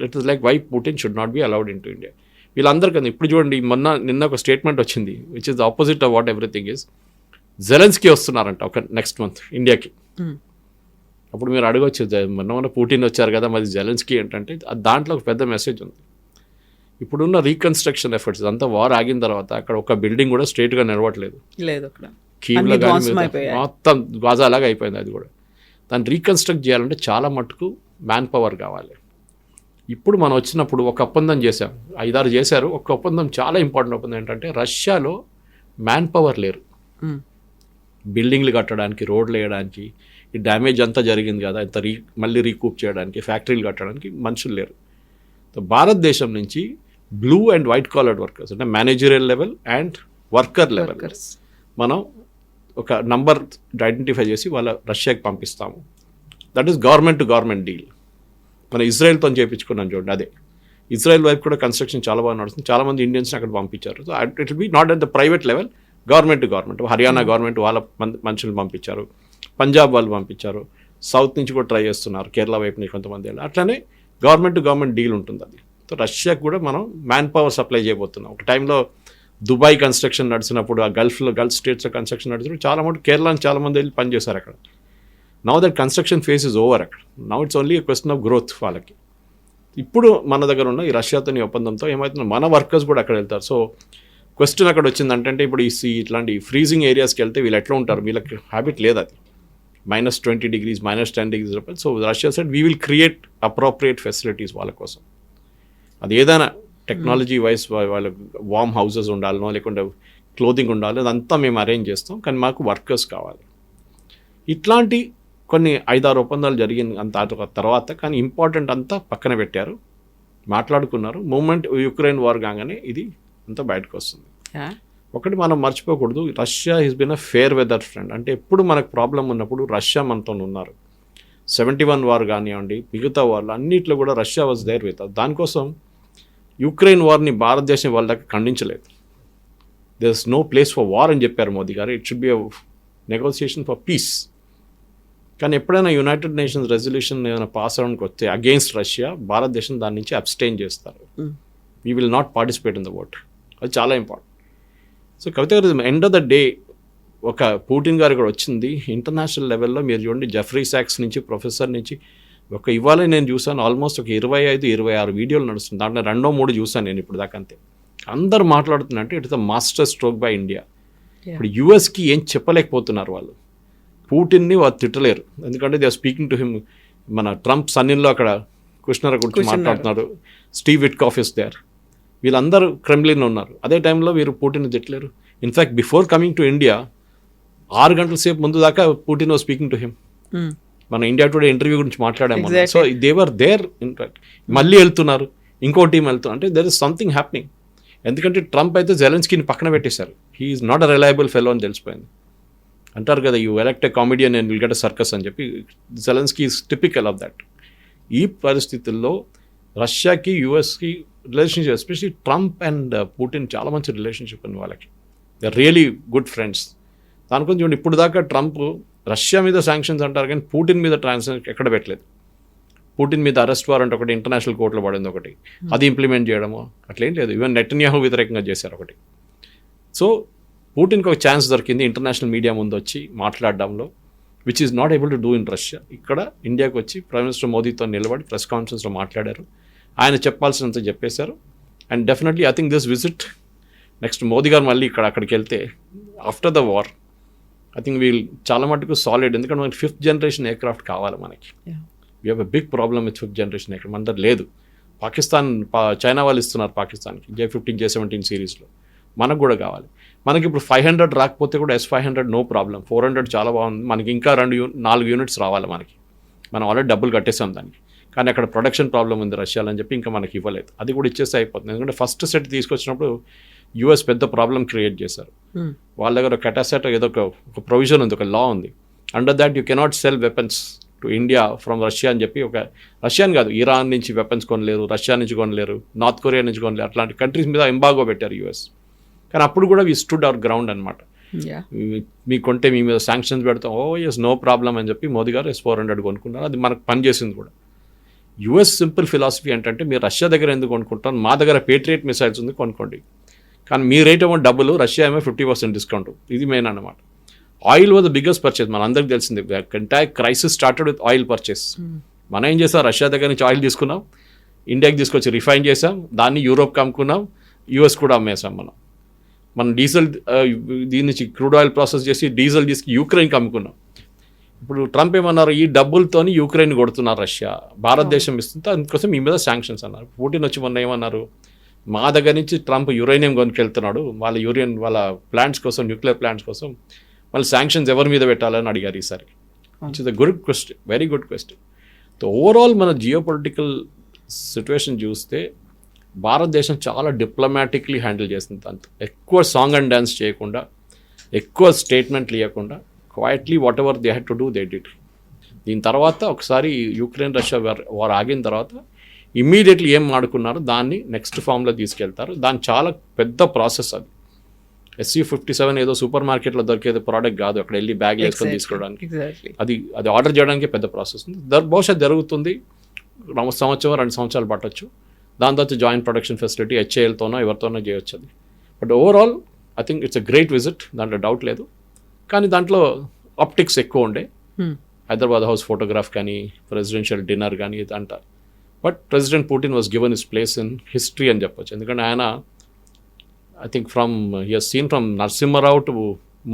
It is like why Putin should not be allowed in to India. వీళ్ళందరికీ ఇప్పుడు చూడండి, నిన్న ఒక స్టేట్మెంట్ వచ్చింది which is the opposite of what everything is. Zelensky వస్తున్నారంట ఒక నెక్స్ట్ మంత్ ఇండియాకి. అప్పుడు మీరు అడగవచ్చు, మొన్న పుటిన్ వచ్చారు కదా, మరి జెలెన్స్కీ ఏంటంటే దాంట్లో ఒక పెద్ద మెసేజ్ ఉంది. ఇప్పుడున్న రీకన్స్ట్రక్షన్ ఎఫర్ట్స్ అంతా వార్ ఆగిన తర్వాత అక్కడ ఒక బిల్డింగ్ కూడా స్ట్రైట్గా నిలవట్లేదు, కీవ్లో కానీ మొత్తం గాజాలాగా అయిపోయింది. అది కూడా దాన్ని రీకన్స్ట్రక్ట్ చేయాలంటే చాలా మటుకు మ్యాన్ పవర్ కావాలి. ఇప్పుడు మనం వచ్చినప్పుడు ఒక ఒప్పందం చేశాం, 5-6 చేశారు. ఒక ఒప్పందం చాలా ఇంపార్టెంట్ ఒప్పందం ఏంటంటే, రష్యాలో మ్యాన్ పవర్ లేరు బిల్డింగ్లు కట్టడానికి, రోడ్లు వేయడానికి, ఈ డ్యామేజ్ అంతా జరిగింది కదా ఇంత మళ్ళీ రీకూప్ చేయడానికి, ఫ్యాక్టరీలు కట్టడానికి మనుషులు లేరు. సో భారతదేశం నుంచి blue and white collared workers అంటే managerial level and worker level మనం ఒక నంబర్ ఐడెంటిఫై చేసి వాళ్ళ రష్యాకి పంపిస్తాము. That is government to government deal. మనం ఇజ్రాయెల్తో చేయించుకున్నాం చూడండి, అదే ఇజ్రాయెల్ వైపు కూడా కన్స్ట్రక్షన్ చాలా బాగా నడుస్తుంది. చాలామంది ఇండియన్స్ని అక్కడ పంపించారు. So it will be not at the private level, government to government. Haryana government వాళ్ళ మనుషులు పంపించారు, పంజాబ్ వాళ్ళు పంపించారు, సౌత్ నుంచి కూడా ట్రై చేస్తున్నారు, కేరళ వైపు నుంచి కొంతమంది. అట్లనే గవర్నమెంట్ టు గవర్నమెంట్ డీల్ ఉంటుంది అది. సో రష్యాకు కూడా మనం మ్యాన్ పవర్ సప్లై చేయబోతున్నాం. ఒక టైంలో దుబాయ్ కన్స్ట్రక్షన్ నడిచినప్పుడు, ఆ గల్ఫ్ స్టేట్స్లో కన్స్ట్రక్షన్ నడిచినప్పుడు చాలా మంది కేరళ నుంచి చాలామంది వెళ్ళి పనిచేశారు అక్కడ. Now that construction phase is over అక్కడ. Now it's only question of growth వాళ్ళకి. ఇప్పుడు మన దగ్గర ఉన్న ఈ రష్యాతోని ఒప్పందంతో ఏమవుతుందో మన వర్కర్స్ కూడా అక్కడ వెళ్తారు. సో క్వశ్చన్ అక్కడ వచ్చిందంటే ఇప్పుడు ఇట్లాంటి ఫ్రీజింగ్ ఏరియాస్కి వెళ్తే వీళ్ళు ఎట్లా ఉంటారు, వీళ్ళకి హ్యాబిట్ లేదు అది, -20 degrees, -10 degrees. So Russia side we will create appropriate facilities వాళ్ళ కోసం. అది ఏదైనా టెక్నాలజీ వైజ్ వాళ్ళ వార్మ్ హౌసెస్ ఉండాలనో లేకుంటే క్లోదింగ్ ఉండాలి, అదంతా మేము అరేంజ్ చేస్తాం. కానీ మాకు వర్కర్స్ కావాలి. ఇట్లాంటి కొన్ని 5-6 ఒప్పందాలు జరిగిన అంత తర్వాత కానీ ఇంపార్టెంట్ అంతా పక్కన పెట్టారు, మాట్లాడుకున్నారు. మూమెంట్ యుక్రెయిన్ వార్ కాగానే ఇది అంతా బయటకు వస్తుంది. ఒకటి మనం మర్చిపోకూడదు, Russia is been a fair weather friend. అంటే ఎప్పుడు మనకు ప్రాబ్లం ఉన్నప్పుడు రష్యా మనతో ఉన్నారు. 71 వార్ కానివ్వండి, మిగతా వార్లు అన్నింటిలో కూడా రష్యా వాజ్ దేర్ విత్. దానికోసం యుక్రెయిన్ వార్ని భారతదేశం వాళ్ళ దగ్గర ఖండించలేదు. There is no place for war అని చెప్పారు మోదీ గారు. It should be a negotiation for peace. కానీ ఎప్పుడైనా యునైటెడ్ నేషన్స్ రెజల్యూషన్ ఏమైనా పాస్ అవడానికి వస్తే అగెయిన్స్ట్ రష్యా, భారతదేశం దాని నుంచి అబ్స్టైన్ చేస్తారు. We will not participate in the vote. అది చాలా ఇంపార్టెంట్. సో కవిత గారు, ఎండ్ ఆఫ్ ద డే ఒక పుటిన్ గారు కూడా వచ్చింది ఇంటర్నేషనల్ లెవెల్లో. మీరు చూడండి, జెఫ్రీ సాక్స్ నుంచి, ప్రొఫెసర్ నుంచి, ఇవాళ నేను చూసాను ఆల్మోస్ట్ ఒక 25-26 వీడియోలు నడుస్తుంది. దాంట్లో 2-3 చూసాను నేను ఇప్పుడు దాకా. అంతే అందరు మాట్లాడుతున్నట్టు it is the master stroke by India. ఇప్పుడు యూఎస్కి ఏం చెప్పలేకపోతున్నారు వాళ్ళు. పుటిన్ని వాళ్ళు తిట్టలేరు, ఎందుకంటే they are speaking to him. మన ట్రంప్ సన్నిన్లో అక్కడ కుష్నర్ గురించి మాట్లాడుతున్నారు, స్టీవ్ విట్కాఫ్ ఇస్ దేర్. వీళ్ళందరూ క్రెమ్లిన్ ఉన్నారు. అదే టైంలో వీరు పుటిన్ని తిట్టలేరు. In fact before coming to India 6 గంటల సేపు ముందు దాకా Putin was speaking to him. మన ఇండియా టుడే ఇంటర్వ్యూ గురించి మాట్లాడాము. So they were there. ఇన్ఫాక్ట్ మళ్ళీ వెళ్తున్నారు, ఇంకో టీం వెళ్తున్నారు. అంటే దెర్ ఇస్ సంథింగ్ హ్యాపెనింగ్. ఎందుకంటే ట్రంప్ అయితే జెలెన్స్కీని పక్కన పెట్టేశారు. He is not a reliable fellow అని తెలిసిపోయింది. అంటారు కదా, you elect a comedian and will get a circus అని చెప్పి. Zelensky is typical of that. ఈ పరిస్థితుల్లో రష్యాకి యూఎస్కి relationship, especially Trump and Putin చాలా మంచి రిలేషన్షిప్ ఉంది వాళ్ళకి. They are really good friends. దాని కొంచెం చూడండి, ఇప్పుడు దాకా ట్రంప్ రష్యా మీద శాంక్షన్స్ అంటారు కానీ పుటిన్ మీద ట్రాన్సాక్షన్ ఎక్కడ పెట్టలేదు. పుటిన్ మీద అరెస్ట్ వారెంట్ ఒకటి ఇంటర్నేషనల్ కోర్టులో పడింది ఒకటి, అది ఇంప్లిమెంట్ చేయడము అట్లేం లేదు. ఈవెన్ నెటన్యాహు వ్యతిరేకంగా చేశారు ఒకటి. సో పుటిన్కి ఒక ఛాన్స్ దొరికింది ఇంటర్నేషనల్ మీడియా ముందు వచ్చి మాట్లాడడంలో, which is not able to do in Russia. ఇక్కడ ఇండియాకి వచ్చి ప్రైమ్ మినిస్టర్ మోదీతో నిలబడి ప్రెస్ కాన్ఫరెన్స్లో మాట్లాడారు. ఆయన చెప్పాల్సినంత చెప్పేశారు. And definitely I think this visit next Modi గారు మళ్ళీ అక్కడికి వెళ్తే after the war I think wheel చాలా మటుకు సాలిడ్. ఎందుకంటే మనకి 5th జనరేషన్ ఎయిర్క్రాఫ్ట్ కావాలి మనకి. We have a big problem with 5th generation aircraft. మన దగ్గర లేదు. పాకిస్తాన్, చైనా వాళ్ళు ఇస్తున్నారు పాకిస్తాన్కి J-15, J-17 సిరీస్లో. మనకు కూడా కావాలి. మనకి ఇప్పుడు 500 రాకపోతే కూడా S-500 నో ప్రాబ్లం. 400 చాలా బాగుంది. మనకి ఇంకా 4 యూనిట్స్ రావాలి మనకి. మనం ఆల్రెడీ డబ్బులు కట్టేసాం దానికి. కానీ అక్కడ ప్రొడక్షన్ ప్రాబ్లం ఉంది రష్యాలో అని చెప్పి ఇంకా మనకి ఇవ్వలేదు. అది కూడా ఇచ్చేస్తే అయిపోతుంది. ఎందుకంటే ఫస్ట్ సెట్ తీసుకొచ్చినప్పుడు యూఎస్ పెద్ద ప్రాబ్లం క్రియేట్ చేశారు. వాళ్ళ దగ్గర కెటాసెట్ ఏదో ఒక ప్రొవిజన్ ఉంది, ఒక లా ఉంది. Under that you cannot cell weapons to India from Russia అని చెప్పి. ఒక రష్యాని కాదు, ఇరాన్ నుంచి వెపన్స్ కొనలేరు, రష్యా నుంచి కొనలేరు, నార్త్ కొరియా నుంచి కొనలేరు. అట్లాంటి కంట్రీస్ మీద ఎంబాగో పెట్టారు యూఎస్. కానీ అప్పుడు కూడా వీ స్టూడ్ అవర్ గ్రౌండ్ అనమాట. మీ కొంటే మీ మీద శాంక్షన్స్ పెడతాం, ఎస్ నో ప్రాబ్లం అని చెప్పి మోదీ గారు S-400 కొనుక్కున్నారు. అది మనకు పనిచేసింది కూడా. యూఎస్ సింపుల్ ఫిలాసఫీ ఏంటంటే, మీరు రష్యా దగ్గర ఎందుకు కొనుక్కుంటారు, మా దగ్గర పేట్రియట్ మిసైల్స్ ఉంది కొనుక్కోండి. కానీ మీ రేట్ ఏమో డబ్బులు, రష్యా ఏమో 50% డిస్కౌంట్. ఇది మెయిన్ అన్నమాట. Oil was the biggest purchase. మన అందరికి తెలిసింది, entire crisis started with oil purchase. మనం ఏం చేసాం, రష్యా దగ్గర నుంచి ఆయిల్ తీసుకున్నాం, ఇండియాకి తీసుకొచ్చి రిఫైన్ చేసాం, దాన్ని యూరోప్కి అమ్ముకున్నాం, యూఎస్ కూడా అమ్మేసాం. మనం డీజిల్ దీని నుంచి క్రూడ్ ఆయిల్ ప్రాసెస్ చేసి డీజిల్ తీసుకు యూక్రెయిన్కి అమ్ముకున్నాం. ఇప్పుడు ట్రంప్ ఏమన్నారు, ఈ డబ్బులతోని యూక్రెయిన్ కొడుతున్నారు రష్యా, భారతదేశం ఇస్తుంటే అందుకోసం మీ మీద శాంక్షన్స్ అన్నారు. పుటిన్ వచ్చి మొన్న ఏమన్నారు, మా దగ్గర నుంచి ట్రంప్ యురేనియం కొనుకెళ్తున్నాడు, వాళ్ళ ప్లాంట్స్ కోసం, న్యూక్లియర్ ప్లాంట్స్ కోసం, మళ్ళీ శాంక్షన్స్ ఎవరి మీద పెట్టాలని అడిగారు ఈసారి. Which is a good question, very good question. So overall మన జియో పొలిటికల్ సిచ్యువేషన్ చూస్తే భారతదేశం చాలా డిప్లొమాటిక్లీ హ్యాండిల్ చేస్తుంది. దాంతో ఎక్కువ సాంగ్ అండ్ డ్యాన్స్ చేయకుండా, ఎక్కువ స్టేట్మెంట్లు ఇవ్వకుండా quietly what ever they had to do they did. దీని తర్వాత ఒకసారి యుక్రెయిన్ రష్యా వార్ ఆగిన తర్వాత ఇమ్మీడియట్లీ ఏం ఆడుకున్నారో దాన్ని నెక్స్ట్ ఫామ్లో తీసుకెళ్తారు. దాని చాలా పెద్ద ప్రాసెస్ అది. SU-57 ఏదో సూపర్ మార్కెట్లో దొరికేది ప్రోడక్ట్ కాదు, అక్కడ వెళ్ళి బ్యాగ్ వేసుకొని తీసుకోవడానికి. అది ఆర్డర్ చేయడానికి పెద్ద ప్రాసెస్ ఉంది. బహుశా జరుగుతుంది, సంవత్సరం 2 సంవత్సరాలు పట్టొచ్చు. దాని తర్వాత జాయింట్ ప్రొడక్షన్ ఫెసిలిటీ HALతోనో ఎవరితోనో చేయొచ్చు అది. But overall I think it's a great visit, దాంట్లో డౌట్ లేదు. కానీ దాంట్లో ఆప్టిక్స్ ఎక్కువ ఉండే, హైదరాబాద్ హౌస్ ఫోటోగ్రాఫ్ కానీ, ప్రెసిడెన్షియల్ డిన్నర్ కానీ ఇదంతా. But president Putin was given his place in history అని చెప్పొచ్చు. ఎందుకంటే ఆయన I think he has seen from Narasimha Rao to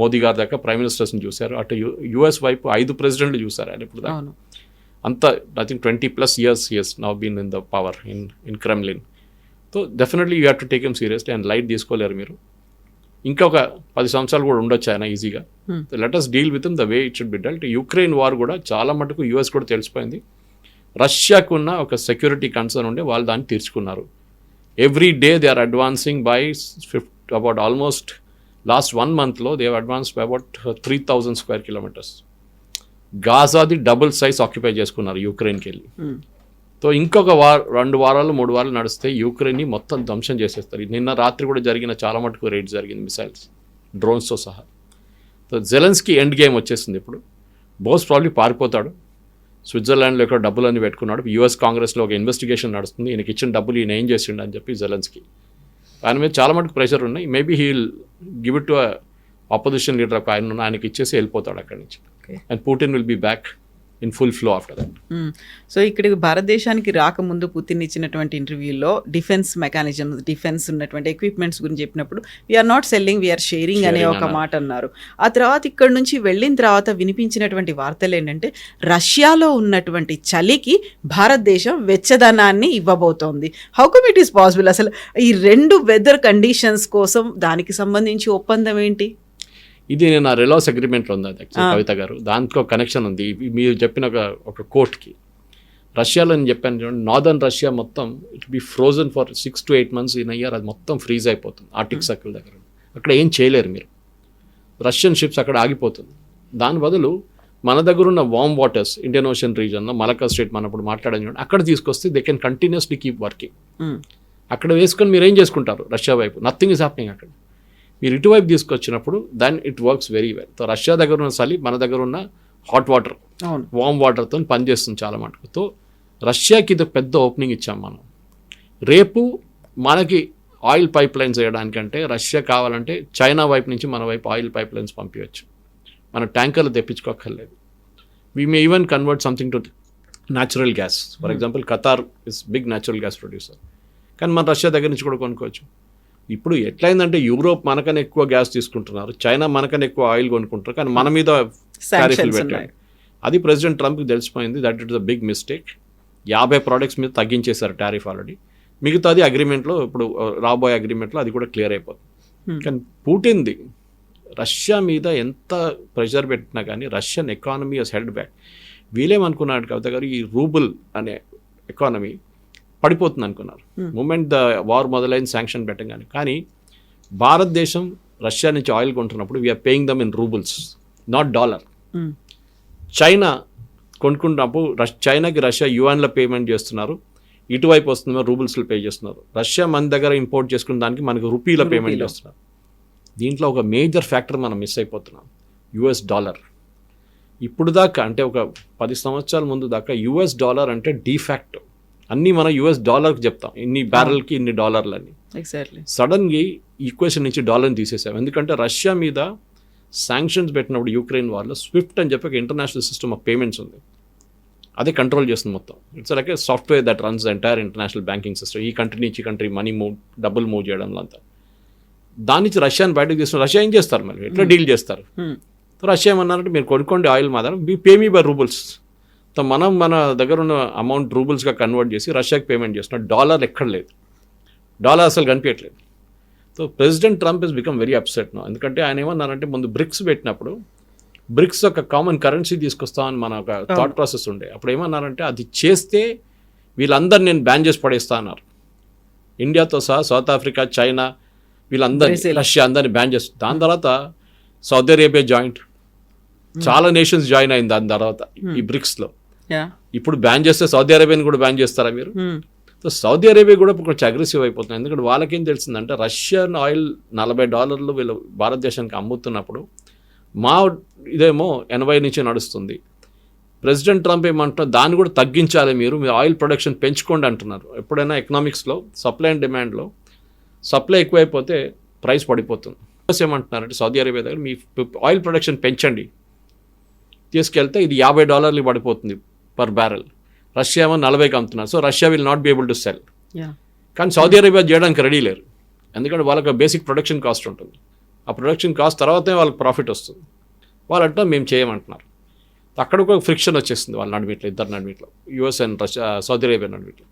Modi గారి దాకా ప్రైమ్ మినిస్టర్స్ని చూశారు. అటు US వైపు 5 ప్రెసిడెంట్లు చూశారు ఆయన ఇప్పుడు దాకా. అంతా I think 20+ years he has now been in the power in Kremlin. So definitely you have to take him seriously and light తీసుకోలేరు మీరు. ఇంకా ఒక 10 సంవత్సరాలు కూడా ఉండొచ్చు ఆయన ఈజీగా. Let us deal with the way it should B dwelt. Ukraine war కూడా చాలా మటుకు US కూడా తెలిసిపోయింది. రష్యాకు ఉన్న ఒక సెక్యూరిటీ కన్సర్న్ ఉండే వాళ్ళు దాన్ని తీర్చుకున్నారు. Every day they are advancing by about almost last 1 monthలో they have advanced by about 3,000 square kilometers. గాజాది డబుల్ సైజ్ ఆక్యుపై చేసుకున్నారు యుక్రెయిన్కి వెళ్ళి. సో ఇంకొక 2 వారాలు 3 వారాలు నడిస్తే యుక్రెయిన్ని మొత్తం ధ్వంసం చేసేస్తారు. నిన్న రాత్రి కూడా జరిగిన చాలా మటుకు రేట్ జరిగింది, మిసైల్స్, డ్రోన్స్తో సహా. సో జెలెన్స్కీ ఎండ్ గేమ్ వచ్చేసింది ఇప్పుడు. మోస్ట్ ప్రాబ్లీ పారిపోతాడు. స్విట్జర్లాండ్లో ఎక్కడ డబ్బులన్నీ పెట్టుకున్నాడు. US కాంగ్రెస్లో ఒక ఇన్వెస్టిగేషన్ నడుస్తుంది, ఈయనకి ఇచ్చిన డబ్బులు ఈయన ఏం చేసిండు అని చెప్పి జెలెన్స్కీ. ఆయన మీద చాలా మటుకు ప్రెషర్ ఉన్నాయి. Maybe he will give it to opposition leader ఒక ఆయనకి ఇచ్చేసి వెళ్ళిపోతాడు అక్కడి నుంచి. And Putin will be back in full flow after that.
So ఇక్కడ భారతదేశానికి రాకముందు పుతిన్ ఇచ్చినటువంటి ఇంటర్వ్యూలో డిఫెన్స్ మెకానిజం, డిఫెన్స్ ఉన్నటువంటి ఎక్విప్మెంట్స్ గురించి చెప్పినప్పుడు we are not selling, we are sharing అనే ఒక మాట అన్నారు. ఆ తర్వాత ఇక్కడ నుంచి వెళ్ళిన తర్వాత వినిపించినటువంటి వార్తలు ఏంటంటే రష్యాలో ఉన్నటువంటి చలికి భారతదేశం వెచ్చదనాన్ని ఇవ్వబోతోంది. How come it is possible? అసలు ఈ 2 వెదర్ కండిషన్స్ కోసం దానికి సంబంధించి ఒప్పందం ఏంటి?
ఇది నేను ఆ రెలాస్ అగ్రిమెంట్లో ఉంది అది కవిత గారు, దాంట్లో కనెక్షన్ ఉంది. మీరు చెప్పిన ఒక కోర్ట్కి రష్యాలో నేను చెప్పాను చూడండి, నార్దర్న్ రష్యా మొత్తం it be frozen for 6 to 8 months in year. అది మొత్తం ఫ్రీజ్ అయిపోతుంది ఆర్టిక్ సర్కిల్ దగ్గర. అక్కడ ఏం చేయలేరు మీరు, రష్యన్ షిప్స్ అక్కడ ఆగిపోతుంది. దాని బదులు మన దగ్గర ఉన్న వార్మ్ వాటర్స్ ఇండియన్ ఓషన్ రీజన్లో మలక్కా స్ట్రేట్ మనం ఇప్పుడు మాట్లాడని చూడండి, అక్కడ తీసుకొస్తే they can continuously keep working. అక్కడ వేసుకొని మీరు ఏం చేసుకుంటారు? రష్యా వైపు నథింగ్ ఈజ్ హ్యాపెనింగ్. అక్కడ మీరు ఇటువైపు తీసుకొచ్చినప్పుడు then it works very well. So Russia దగ్గర ఉన్న చలి మన దగ్గర ఉన్న హాట్ వాటర్, వార్మ్ వాటర్తో పనిచేస్తుంది చాలా మటుకు. సో రష్యాకి ఇది పెద్ద ఓపెనింగ్ ఇచ్చాం మనం. రేపు మనకి ఆయిల్ పైప్ లైన్స్ వేయడానికంటే రష్యా కావాలంటే చైనా వైపు నుంచి మన వైపు ఆయిల్ పైప్ లైన్స్ పంపించవచ్చు. మన ట్యాంకర్లు తెప్పించుకోక్కర్లేదు. We may even convert something to natural gas. For example Qatar is big natural gas producer, కానీ మన రష్యా దగ్గర నుంచి కూడా కొనుక్కోవచ్చు. ఇప్పుడు ఎట్లయిందంటే యూరోప్ మనకన్నా ఎక్కువ గ్యాస్ తీసుకుంటున్నారు, చైనా మనకన్నా ఎక్కువ ఆయిల్ కొనుక్కుంటారు, కానీ మన మీద టారిఫ్లు పెట్టారు. అది ప్రెసిడెంట్ ట్రంప్కి తెలిసిపోయింది. That it is a big mistake. 50 products మీద తగ్గించేశారు టారిఫ్ ఆల్రెడీ. మిగతాది అగ్రిమెంట్లో ఇప్పుడు రాబోయే అగ్రిమెంట్లో అది కూడా క్లియర్ అయిపోతుంది. కానీ పుటిన్ది రష్యా మీద ఎంత ప్రెషర్ పెట్టినా కానీ Russian economy has held back. వీళ్ళేమనుకున్నాడు కవిత గారు, ఈ రూబుల్ అనే ఎకానమీ పడిపోతుంది అనుకున్నారు మూమెంట్ ద వార్ మొదలైన శాంక్షన్ పెట్టగానే. కానీ భారతదేశం రష్యా నుంచి ఆయిల్ కొంటున్నప్పుడు we are paying them in roubles, not dollar. China కొనుక్కున్నప్పుడు చైనాకి రష్యా యువాన్లో పేమెంట్ చేస్తున్నారు, ఇటువైపు వస్తున్నారు రూబుల్స్లో పే చేస్తున్నారు. రష్యా మన దగ్గర ఇంపోర్ట్ చేసుకున్న దానికి మనకు రూపీలో పేమెంట్ చేస్తున్నారు. దీంట్లో ఒక మేజర్ ఫ్యాక్టర్ మనం మిస్ అయిపోతున్నాం, US డాలర్. ఇప్పుడు దాకా అంటే ఒక 10 సంవత్సరాల ముందు దాకా US డాలర్ అంటే డిఫాక్టో, అన్నీ మనం US డాలర్కి చెప్తాం, ఇన్ని బ్యారెల్కి ఇన్ని డాలర్లు అని.
ఎగ్జాక్ట్లీ
సడన్గా ఈక్వేషన్ నుంచి డాలర్ని తీసేసాం. ఎందుకంటే రష్యా మీద శాంక్షన్స్ పెట్టినప్పుడు యూక్రెయిన్ వార్లో స్విఫ్ట్ అని చెప్పి ఒక ఇంటర్నేషనల్ సిస్టమ్ ఆఫ్ పేమెంట్స్ ఉంది, అదే కంట్రోల్ చేస్తుంది మొత్తం. It's like A software that runs the entire international banking system. ఈ కంట్రీ నుంచి కంట్రీ మనీ మూవ్, డబ్బులు మూవ్ చేయడంలో అంతా. దాని నుంచి రష్యాని బయటకు తీసుకుని రష్యా ఏం చేస్తారు, మరి ఎట్లా డీల్ చేస్తారు? రష్యా ఏమన్నారంటే మీరు కొనుక్కోండి ఆయిల్ మాత్రం, మీ pay me by roubles. So మనం మన దగ్గర ఉన్న అమౌంట్ రూబుల్స్గా కన్వర్ట్ చేసి రష్యాకి పేమెంట్ చేస్తున్నాం. డాలర్ ఎక్కడ లేదు, డాలర్ అసలు కనిపించట్లేదు. So president Trump is become very upset no. ఎందుకంటే ఆయన ఏమన్నారంటే ముందు బ్రిక్స్ పెట్టినప్పుడు బ్రిక్స్ ఒక కామన్ కరెన్సీ తీసుకొస్తామని మన ఒక థాట్ ప్రాసెస్ ఉండే. అప్పుడు ఏమన్నారంటే అది చేస్తే వీళ్ళందరూ నేను బ్యాన్ చేసి పడేస్తా అన్నారు. ఇండియాతో సహా సౌత్ ఆఫ్రికా, చైనా, వీళ్ళందరినీ, రష్యా అందరినీ బ్యాన్ చేస్తారు. దాని తర్వాత సౌదీ అరేబియా జాయింట్, చాలా నేషన్స్ జాయిన్ అయింది దాని తర్వాత ఈ బ్రిక్స్లో. ఇప్పుడు బ్యాన్ చేస్తే సౌదీ అరేబియాని కూడా బ్యాన్ చేస్తారా మీరు? సో సౌదీ అరేబియా కూడా ఇప్పుడు కొంచెం అగ్రెసివ్ అయిపోతుంది. ఎందుకంటే వాళ్ళకేం తెలిసిందంటే రష్యన్ ఆయిల్ $40 వీళ్ళు భారతదేశానికి అమ్ముతున్నప్పుడు మా ఇదేమో 80 నుంచి నడుస్తుంది. ప్రెసిడెంట్ ట్రంప్ ఏమంటున్నారు, దాన్ని కూడా తగ్గించాలి, మీరు ఆయిల్ ప్రొడక్షన్ పెంచుకోండి అంటున్నారు. ఎప్పుడైనా ఎకనామిక్స్లో సప్లై అండ్ డిమాండ్లో సప్లై ఎక్కువైపోతే ప్రైస్ పడిపోతుంది. ఏమంటున్నారంటే సౌదీ అరేబియా దగ్గర మీ ఆయిల్ ప్రొడక్షన్ పెంచండి, తీసుకెళ్తే ఇది $50 పడిపోతుంది పర్ బ్యారెల్. రష్యా ఏమో 40కి అమ్ముతున్నారు. So Russia will not be able to cell. కానీ సౌదీ అరేబియా చేయడానికి రెడీ లేరు. ఎందుకంటే వాళ్ళకి బేసిక్ ప్రొడక్షన్ కాస్ట్ ఉంటుంది. ఆ ప్రొడక్షన్ కాస్ట్ తర్వాతే వాళ్ళకి ప్రాఫిట్ వస్తుంది. వాళ్ళంటే మేము చేయమంటున్నారు. అక్కడ ఒక ఫ్రిక్షన్ వచ్చేస్తుంది వాళ్ళ నడిమిట్లో, ఇద్దరు నడిమిట్లో, US and Russia, Saudi Arabia నడిమిట్లో.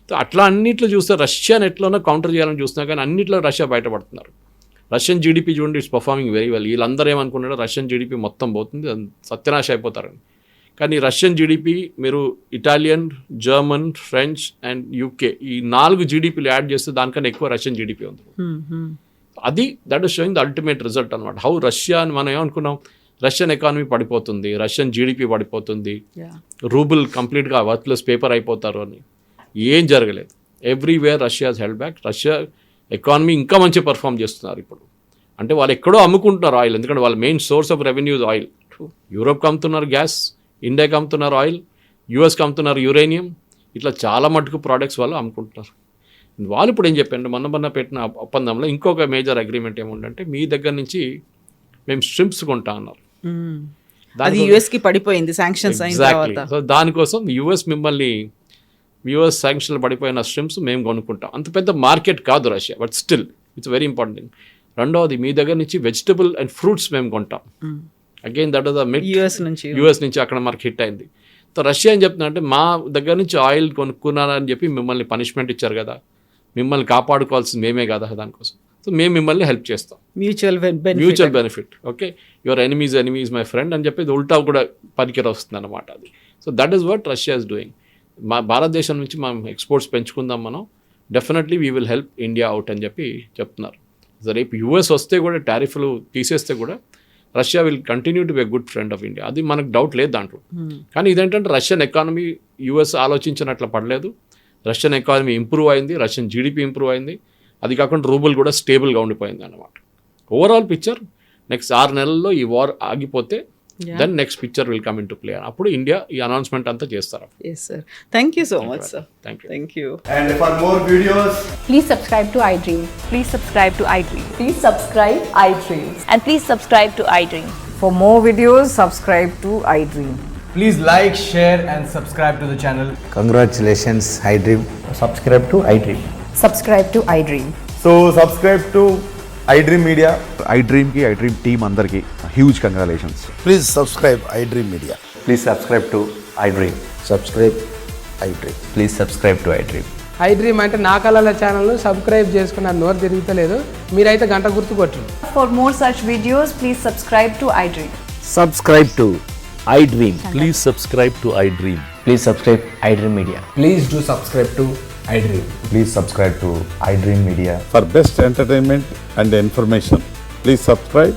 సో అట్లా అన్నిట్లో చూస్తే రష్యాని ఎట్లనో కౌంటర్ చేయాలని చూస్తున్నా, కానీ అన్నింటిలో రష్యా బయటపడుతున్నారు. రష్యన్ జీడిపి చూడండి, ఇట్స్ పర్ఫార్మింగ్ వెరీ వెల్. వీళ్ళందరూ ఏమనుకున్నారో రష్యన్ జీడిపి మొత్తం పోతుంది, సత్యనాశ అయిపోతారని. కానీ రష్యన్ జీడిపి మీరు Italian, German, French and UK ఈ 4 జీడిపిలు యాడ్ చేస్తే దానికన్నా ఎక్కువ రష్యన్ జీడిపి ఉంది. అది that is showing the ultimate result అనమాట. హౌ రష్యా అని మనం ఏమనుకున్నాం, రష్యన్ ఎకానమీ పడిపోతుంది, రష్యన్ జీడిపి పడిపోతుంది, రూబుల్ కంప్లీట్గా వర్త్లెస్ పేపర్ అయిపోతారు అని. ఏం జరగలేదు. Everywhere Russia held back. Russia economy ఇంకా మంచి పర్ఫామ్ చేస్తున్నారు ఇప్పుడు. అంటే వాళ్ళు ఎక్కడో అమ్ముకుంటున్నారు ఆయిల్, ఎందుకంటే వాళ్ళ main source of revenue oil. యూరోప్కి అమ్ముతున్నారు గ్యాస్, ఇండియాకి అమ్ముతున్నారు ఆయిల్, యూఎస్కి అమ్ముతున్నారు యురేనియం. ఇట్లా చాలా మటుకు ప్రోడక్ట్స్ వాళ్ళు అమ్ముకుంటున్నారు. వాళ్ళు ఇప్పుడు ఏం చెప్పారంటే మొన్న పెట్టిన ఒప్పందంలో ఇంకొక మేజర్ అగ్రిమెంట్ ఏముందంటే మీ దగ్గర నుంచి మేము స్ట్రింప్స్ కొంటా అన్నారు.
అది యుఎస్కి పడిపోయింది శాంక్షన్స్ అయిన తర్వాత.
సో దానికోసం యుఎస్ శాంక్షన్లు పడిపోయిన స్ట్రింప్స్ మేము కొనుక్కుంటాం. అంత పెద్ద మార్కెట్ కాదు Russia, but still it's very important thing. రెండవది మీ దగ్గర నుంచి వెజిటబుల్ అండ్ ఫ్రూట్స్ మేము కొంటాం. అగైన్ దట్ ద మిట్ యూఎస్ నుంచి అక్కడ మనకి హిట్ అయింది. సో రష్యా ఏం చెప్తున్నారంటే మా దగ్గర నుంచి ఆయిల్ కొనుక్కున్నారని చెప్పి మిమ్మల్ని పనిష్మెంట్ ఇచ్చారు కదా, మిమ్మల్ని కాపాడుకోవాల్సింది మేమే కదా దానికోసం. సో మేము మిమ్మల్ని హెల్ప్ చేస్తాం, mutual benefit. Okay, your enemies my friend అని చెప్పి ఉల్టా కూడా పనికిర వస్తుంది అన్నమాట అది. So that is what Russia is doing. మా భారతదేశం నుంచి మనం ఎక్స్పోర్ట్స్ పెంచుకుందాం, మనం definitely we will help India out అని చెప్పి చెప్తున్నారు. సో రేపు యూఎస్ వస్తే కూడా టారిఫ్లు తీసేస్తే కూడా Russia will continue to be a good friend of India. అది మనకు డౌట్ లేదు దాంట్లో. కానీ ఇదేంటంటే రష్యన్ ఎకానమీ యూఎస్ ఆలోచించినట్లు పడలేదు. రష్యన్ ఎకానమీ ఇంప్రూవ్ అయింది, రష్యన్ జీడిపి ఇంప్రూవ్ అయింది. అది కాకుండా రూబుల్ కూడా స్టేబుల్గా ఉండిపోయింది అన్నమాట. ఓవరాల్ పిక్చర్ నెక్స్ట్ 6 నెలల్లో ఈ వార్ ఆగిపోతే then next picture will come in to play. అప్పుడు ఇండియా ఈ అనౌన్స్మెంట్ అంతా చేస్తారు.
Yes sir, thank you so much sir.
Thank you.
And for more videos,
please subscribe to iDream.
Please subscribe to iDream.
Please subscribe iDream. And please subscribe to iDream.
For more videos, subscribe to iDream.
please like, share and subscribe to the channel.
Congratulations, iDream.
Subscribe to iDream.
Subscribe to iDream.
So subscribe to iDream Media.
iDream team andarki huge congratulations.
Please subscribe iDream Media.
Please subscribe to iDream.
Subscribe iDream.
Please subscribe to iDream.
iDream అంటే నా కళల ఛానల్ను subscribe చేసుకున్న నోరు తిరుగుతలేదు, మీరైతే గంట గుర్తు కొట్టండి.
For more such videos, please subscribe to iDream.
Subscribe to iDream.
Please subscribe to iDream.
Please subscribe iDream Media.
Please do subscribe to iDream.
Please subscribe to iDream Media.
For best entertainment and information, please subscribe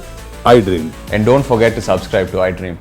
iDream.
And don't forget to subscribe to iDream.